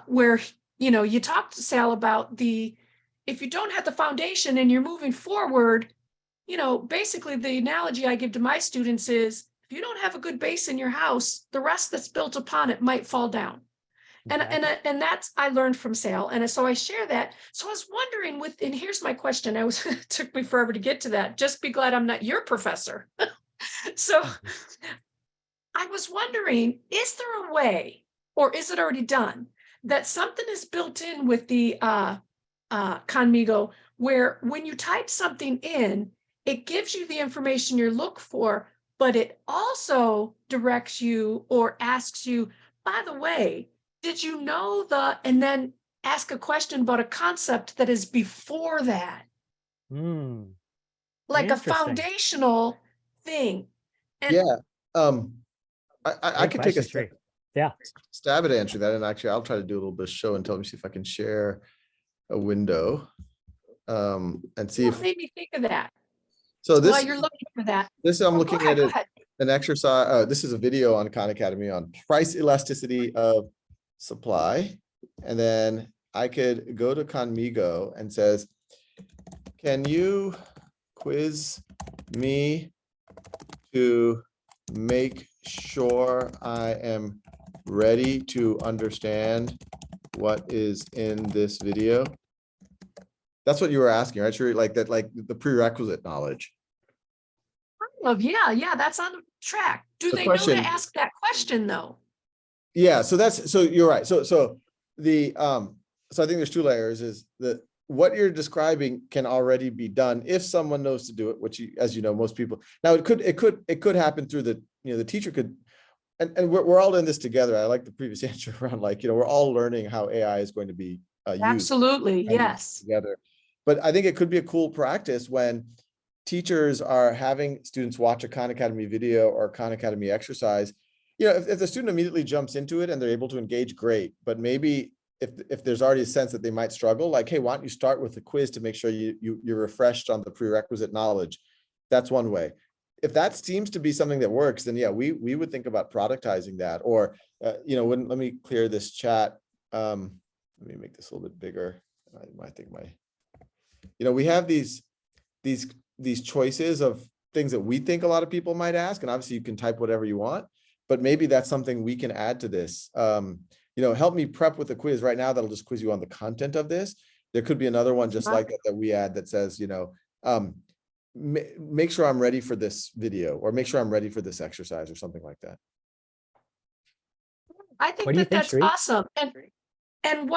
where you talk to Sal about if you don't have the foundation and you're moving forward, basically the analogy I give to my students is, if you don't have a good base in your house, the rest that's built upon it might fall down.
Exactly.
And that's I learned from Sal, and so I share that. So I was wondering and here's my question. It took me forever to get to that. Just be glad I'm not your professor. So I was wondering, is there a way, or is it already done, that something is built in with the Conmigo, where when you type something in, it gives you the information you're looking for, but it also directs you or asks you, by the way, did you know and then ask a question about a concept that is before that, like a
Interesting.
foundational thing. And
Yeah. I could take a
Question, Sri. Yeah.
stab at answering that. And actually, I'll try to do a little bit of show and tell. Let me see if I can share a window and see
what
if.
made me think of that?
So
While you're looking for that.
I'm
Oh,
looking
go ahead,
at
go
it,
ahead.
an exercise. This is a video on Khan Academy on price elasticity of supply. And then I could go to Conmigo and says, can you quiz me to make sure I am ready to understand what is in this video? That's what you were asking, right? Sure, like that, like the prerequisite knowledge.
Yeah, that's on the track. Do
The
they know
question-
to ask that question though?
Yeah, so you're right. So I think there's two layers. Is that what you're describing can already be done if someone knows to do it, which as you know, most people. Now it could happen through the teacher could, and we're all in this together. I like the previous answer around we're all learning how AI is going to be used.
Absolutely, yes.
Together. But I think it could be a cool practice when teachers are having students watch a Khan Academy video or Khan Academy exercise. If the student immediately jumps into it and they're able to engage, great. But maybe if there's already a sense that they might struggle, like, hey, why don't you start with a quiz to make sure you're refreshed on the prerequisite knowledge? That's one way. If that seems to be something that works, then yeah, we would think about productizing that. Or let me clear this chat. Let me make this a little bit bigger. I think we have these choices of things that we think a lot of people might ask, and obviously you can type whatever you want, but maybe that's something we can add to this. Help me prep with a quiz right now that'll just quiz you on the content of this. There could be another one just like that we add that says, make sure I'm ready for this video, or make sure I'm ready for this exercise, or something like that.
I think that's
Sri?
awesome. And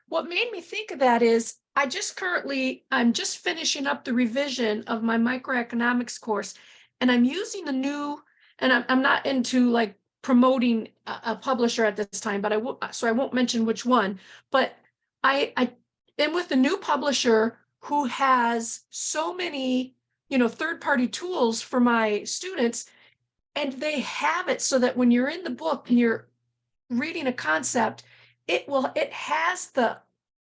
what made me think of that is I'm just finishing up the revision of my microeconomics course, and I'm using and I'm not into like promoting a publisher at this time, but I won't mention which one, but I am with a new publisher who has so many, third-party tools for my students, and they have it so that when you're in the book and you're reading a concept, it has the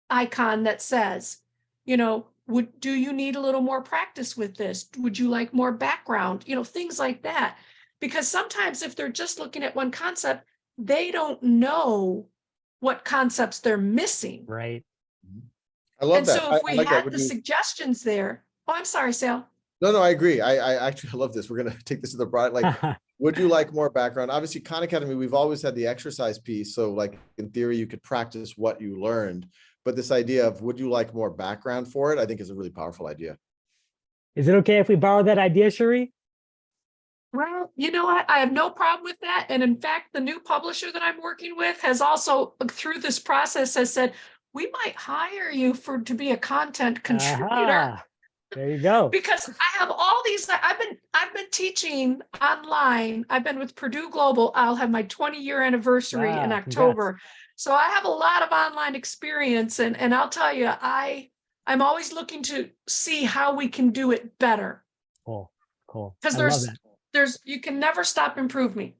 icon that says, do you need a little more practice with this? Would you like more background? Things like that. Because sometimes if they're just looking at one concept, they don't know what concepts they're missing.
Right.
I love that.
So if we
like
had
that.
the suggestions there. Oh, I'm sorry, Sal.
No, I agree. I actually love this. We're going to take this to the broad, would you like more background? Obviously, Khan Academy, we've always had the exercise piece. So in theory, you could practice what you learned, but this idea of would you like more background for it, I think is a really powerful idea.
Is it okay if we borrow that idea, Sheree?
Well, I have no problem with that. And in fact, the new publisher that I'm working with has also, through this process, has said, we might hire you to be a content contributor.
There you go.
Because I have all these, I've been teaching online. I've been with Purdue Global. I'll have my 20-year anniversary in
Wow,
October. So I have a lot of online experience, and I'll tell you, I'm always looking to see how we can do it better.
Cool.
Because
I love that.
you can never stop improving.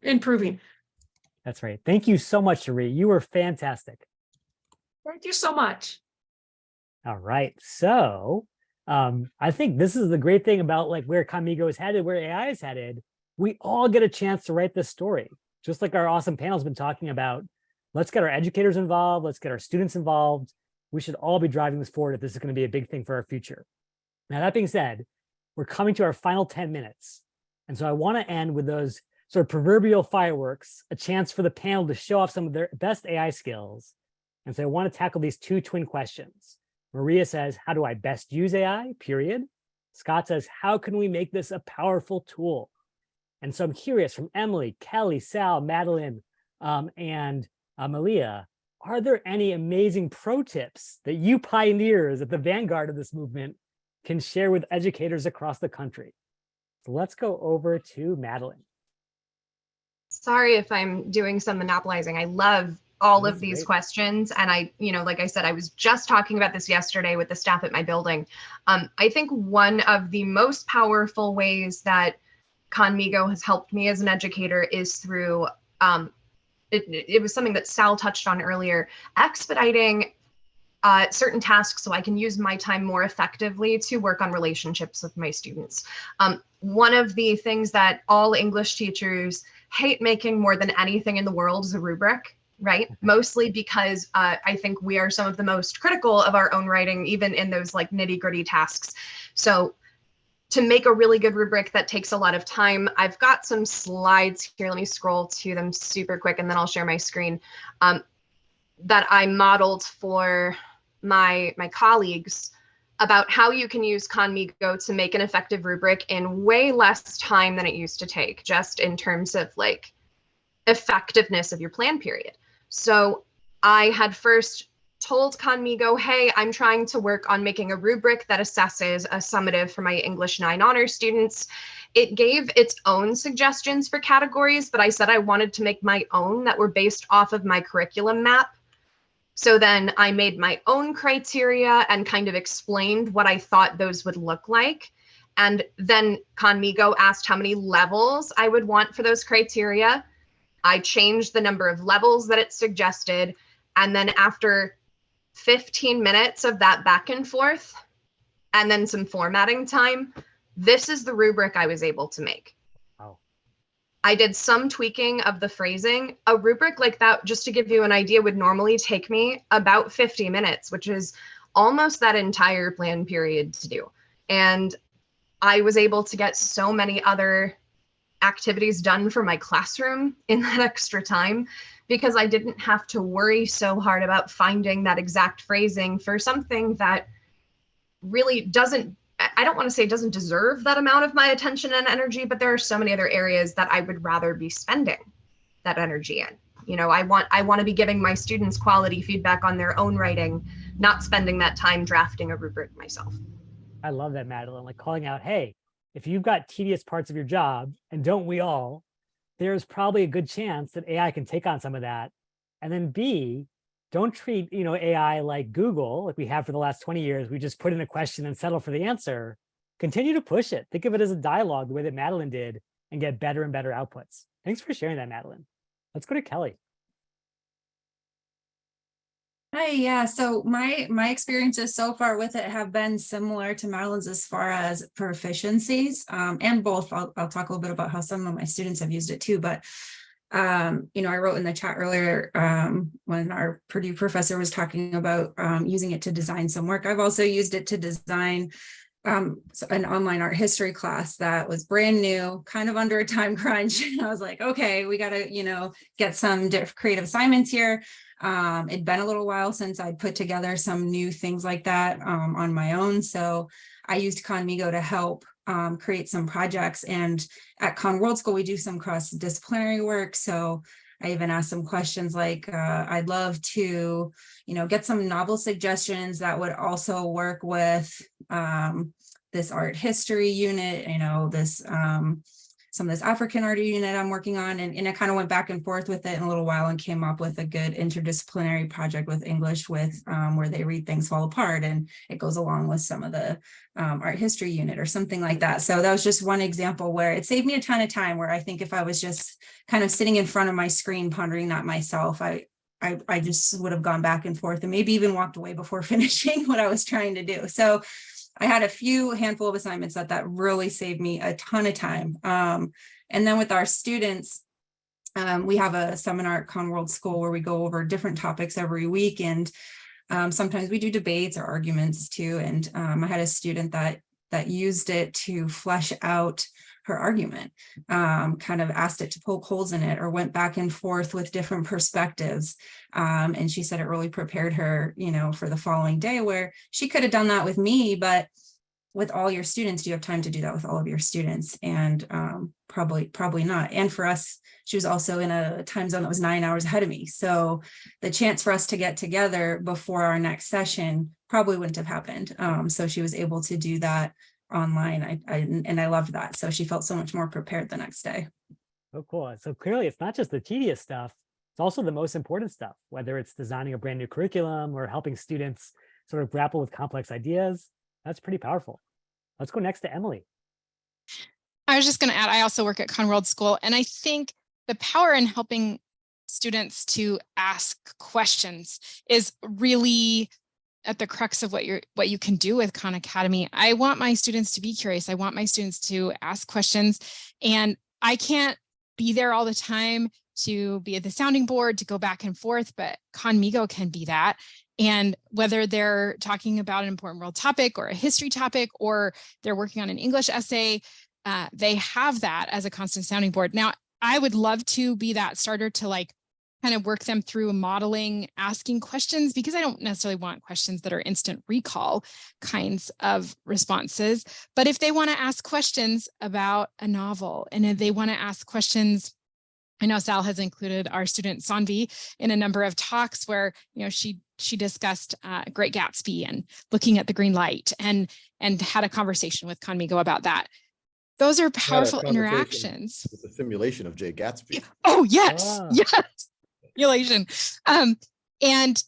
That's right. Thank you so much, Cherie. You were fantastic.
Thank you so much.
All right. So I think this is the great thing about like where Conmigo is headed, where AI is headed. We all get a chance to write this story, just like our awesome panel's been talking about. Let's get our educators involved. Let's get our students involved. We should all be driving this forward if this is going to be a big thing for our future. Now, that being said, we're coming to our final 10 minutes. And so I want to end with those sort of proverbial fireworks, a chance for the panel to show off some of their best AI skills. And so I want to tackle these two twin questions. Maria says, how do I best use AI, period? Scott says, how can we make this a powerful tool? And so I'm curious from Emily, Kelly, Sal, Madeline, and Malia, are there any amazing pro tips that you pioneers at the vanguard of this movement can share with educators across the country? So let's go over to Madeline.
Sorry if I'm doing some monopolizing. I love all
That's
of these
great.
questions. And I, like I said, I was just talking about this yesterday with the staff at my building. I think one of the most powerful ways that Conmigo has helped me as an educator is through, it was something that Sal touched on earlier, expediting certain tasks so I can use my time more effectively to work on relationships with my students. One of the things that all English teachers hate making more than anything in the world is a rubric, right? Mostly because I think we are some of the most critical of our own writing, even in those like nitty-gritty tasks. So to make a really good rubric that takes a lot of time, I've got some slides here. Let me scroll to them super quick and then I'll share my screen that I modeled for my colleagues about how you can use Conmigo to make an effective rubric in way less time than it used to take, just in terms of like effectiveness of your plan period. So I had first told Conmigo, hey, I'm trying to work on making a rubric that assesses a summative for my English 9 honors students. It gave its own suggestions for categories, but I said I wanted to make my own that were based off of my curriculum map. So then I made my own criteria and kind of explained what I thought those would look like. And then Conmigo asked how many levels I would want for those criteria. I changed the number of levels that it suggested. And then after 15 minutes of that back and forth, and then some formatting time, this is the rubric I was able to make.
Wow.
I did some tweaking of the phrasing. A rubric like that, just to give you an idea, would normally take me about 50 minutes, which is almost that entire plan period to do. And I was able to get so many other activities done for my classroom in that extra time because I didn't have to worry so hard about finding that exact phrasing for something that really doesn't, I don't want to say it doesn't deserve that amount of my attention and energy, but there are so many other areas that I would rather be spending that energy in. You know, I want to be giving my students quality feedback on their own writing, not spending that time drafting a rubric myself.
I love that, Madeline, like calling out, hey, if you've got tedious parts of your job, and don't we all, there's probably a good chance that AI can take on some of that. And then B, don't treat, AI like Google, like we have for the last 20 years. We just put in a question and settle for the answer. Continue to push it. Think of it as a dialogue, the way that Madeline did, and get better and better outputs. Thanks for sharing that, Madeline. Let's go to Kelly.
Hi, yeah. So my experiences so far with it have been similar to Madeline's as far as proficiencies, and both. I'll talk a little bit about how some of my students have used it too. But I wrote in the chat earlier when our Purdue professor was talking about using it to design some work. I've also used it to design an online art history class that was brand new, kind of under a time crunch. I was like, okay, we got to, get some creative assignments here. It'd been a little while since I'd put together some new things like that on my own. So I used Conmigo to help create some projects. And at Con World School, we do some cross-disciplinary work. So I even asked some questions like, I'd love to, get some novel suggestions that would also work with this art history unit, this some of this African art unit I'm working on, and I kind of went back and forth with it in a little while and came up with a good interdisciplinary project with English with where they read things fall apart, and it goes along with some of the art history unit or something like that. So that was just one example where it saved me a ton of time, where I think if I was just kind of sitting in front of my screen pondering that myself, I just would have gone back and forth and maybe even walked away before finishing what I was trying to do. So I had a handful of assignments that really saved me a ton of time. And then with our students, we have a seminar at Khan World School where we go over different topics every week. And sometimes we do debates or arguments too. And I had a student that used it to flesh out her argument, kind of asked it to poke holes in it or went back and forth with different perspectives. And she said it really prepared her, for the following day, where she could have done that with me, but with all your students, do you have time to do that with all of your students? And probably not. And for us, she was also in a time zone that was 9 hours ahead of me. So the chance for us to get together before our next session probably wouldn't have happened. So she was able to do that online. I loved that. So she felt so much more prepared the next day.
Oh, cool. So clearly it's not just the tedious stuff, it's also the most important stuff, whether it's designing a brand new curriculum or helping students sort of grapple with complex ideas. That's pretty powerful. Let's go next to Emily.
I was just going to add, I also work at Khan World School, and I think the power in helping students to ask questions is really at the crux of what you can do with Khan Academy. I want my students to be curious. I want my students to ask questions, and I can't be there all the time to be at the sounding board, to go back and forth, but Khanmigo can be that. And whether they're talking about an important world topic or a history topic, or they're working on an English essay, they have that as a constant sounding board. Now, I would love to be that starter to kind of work them through modeling, asking questions, because I don't necessarily want questions that are instant recall kinds of responses. But if they want to ask questions about a novel, and if they want to ask questions, I know Sal has included our student Sanvi in a number of talks where, she discussed Great Gatsby and looking at the green light, and had a conversation with Khanmigo about that. Those are powerful interactions.
It's a simulation of Jay Gatsby.
Oh, yes. Yes. Simulation. And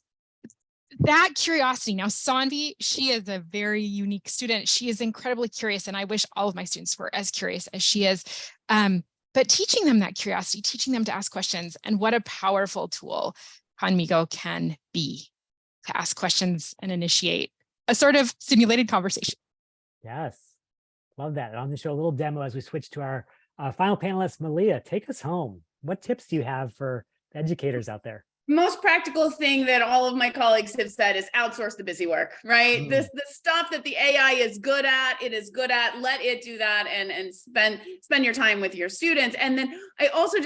that curiosity. Now, Sanvi, she is a very unique student. She is incredibly curious, and I wish all of my students were as curious as she is. But teaching them that curiosity, teaching them to ask questions, and what a powerful tool Khanmigo can be to ask questions and initiate a sort of simulated conversation.
Yes, love that. And I'm going to show a little demo as we switch to our final panelist, Malia. Take us home. What tips do you have for educators out there?
Most practical thing that all of my colleagues have said is outsource the busy work, right? The stuff that the AI is good at, let it do that, and spend your time with your students. And then I also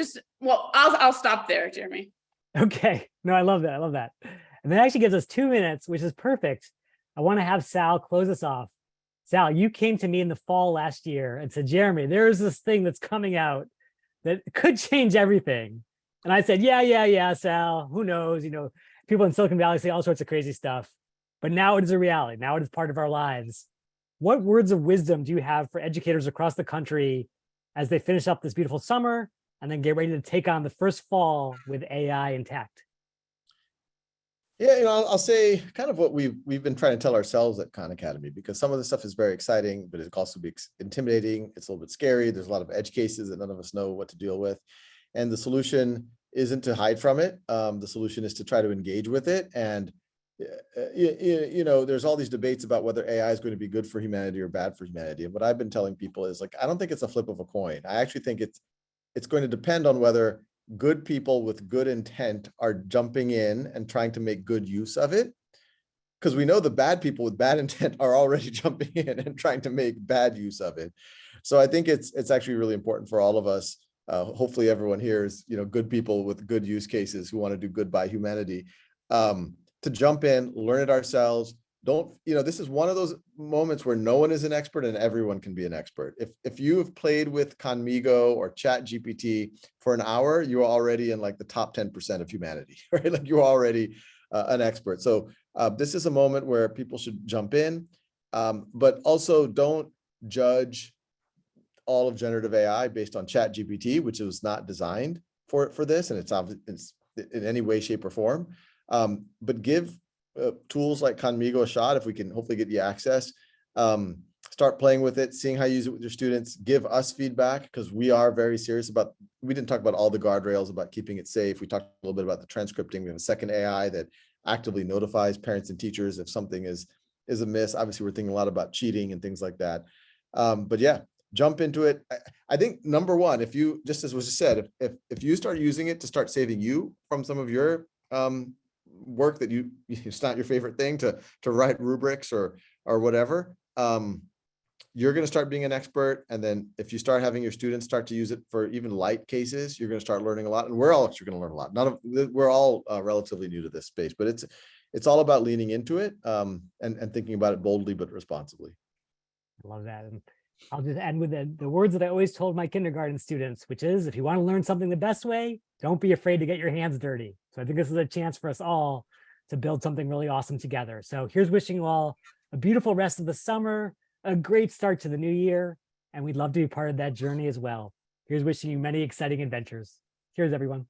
I'll stop there, Jeremy.
Okay. No, I love that. I love that. And that actually gives us 2 minutes, which is perfect. I want to have Sal close us off. Sal, you came to me in the fall last year and said, Jeremy, there's this thing that's coming out that could change everything. And I said, yeah, Sal, who knows? People in Silicon Valley say all sorts of crazy stuff, but now it is a reality. Now it is part of our lives. What words of wisdom do you have for educators across the country as they finish up this beautiful summer and then get ready to take on the first fall with AI intact?
Yeah, I'll say kind of what we've been trying to tell ourselves at Khan Academy, because some of the stuff is very exciting, but it can also be intimidating. It's a little bit scary. There's a lot of edge cases that none of us know what to deal with. And the solution isn't to hide from it. The solution is to try to engage with it. And, there's all these debates about whether AI is going to be good for humanity or bad for humanity. And what I've been telling people is I don't think it's a flip of a coin. I actually think it's going to depend on whether good people with good intent are jumping in and trying to make good use of it. Because we know the bad people with bad intent are already jumping in and trying to make bad use of it. So I think it's actually really important for all of us. Hopefully everyone here is, good people with good use cases who want to do good by humanity, to jump in, learn it ourselves. This is one of those moments where no one is an expert and everyone can be an expert. If you have played with Khanmigo or Chat GPT for an hour, you're already in the top 10% of humanity, right? You're already an expert. So this is a moment where people should jump in. But also don't judge all of generative AI based on Chat GPT, which was not designed for this, and it's in any way, shape, or form. But give tools like Conmigo a shot if we can hopefully get you access. Start playing with it, seeing how you use it with your students. Give us feedback, because we are very serious about, we didn't talk about all the guardrails about keeping it safe. We talked a little bit about the transcripting. We have a second AI that actively notifies parents and teachers if something is amiss. Obviously, we're thinking a lot about cheating and things like that. But yeah, jump into it. I think number one, if you, just as was just said, if you start using it to start saving you from some of your work that it's not your favorite thing to write rubrics or whatever, you're going to start being an expert. And then if you start having your students start to use it for even light cases, you're going to start learning a lot. And we're all actually going to learn a lot. We're all relatively new to this space, but it's all about leaning into it and thinking about it boldly but responsibly.
I love that. And I'll just end with the words that I always told my kindergarten students, which is, if you want to learn something the best way, don't be afraid to get your hands dirty. So I think this is a chance for us all to build something really awesome together. So here's wishing you all a beautiful rest of the summer, a great start to the new year, and we'd love to be part of that journey as well. Here's wishing you many exciting adventures. Cheers, everyone.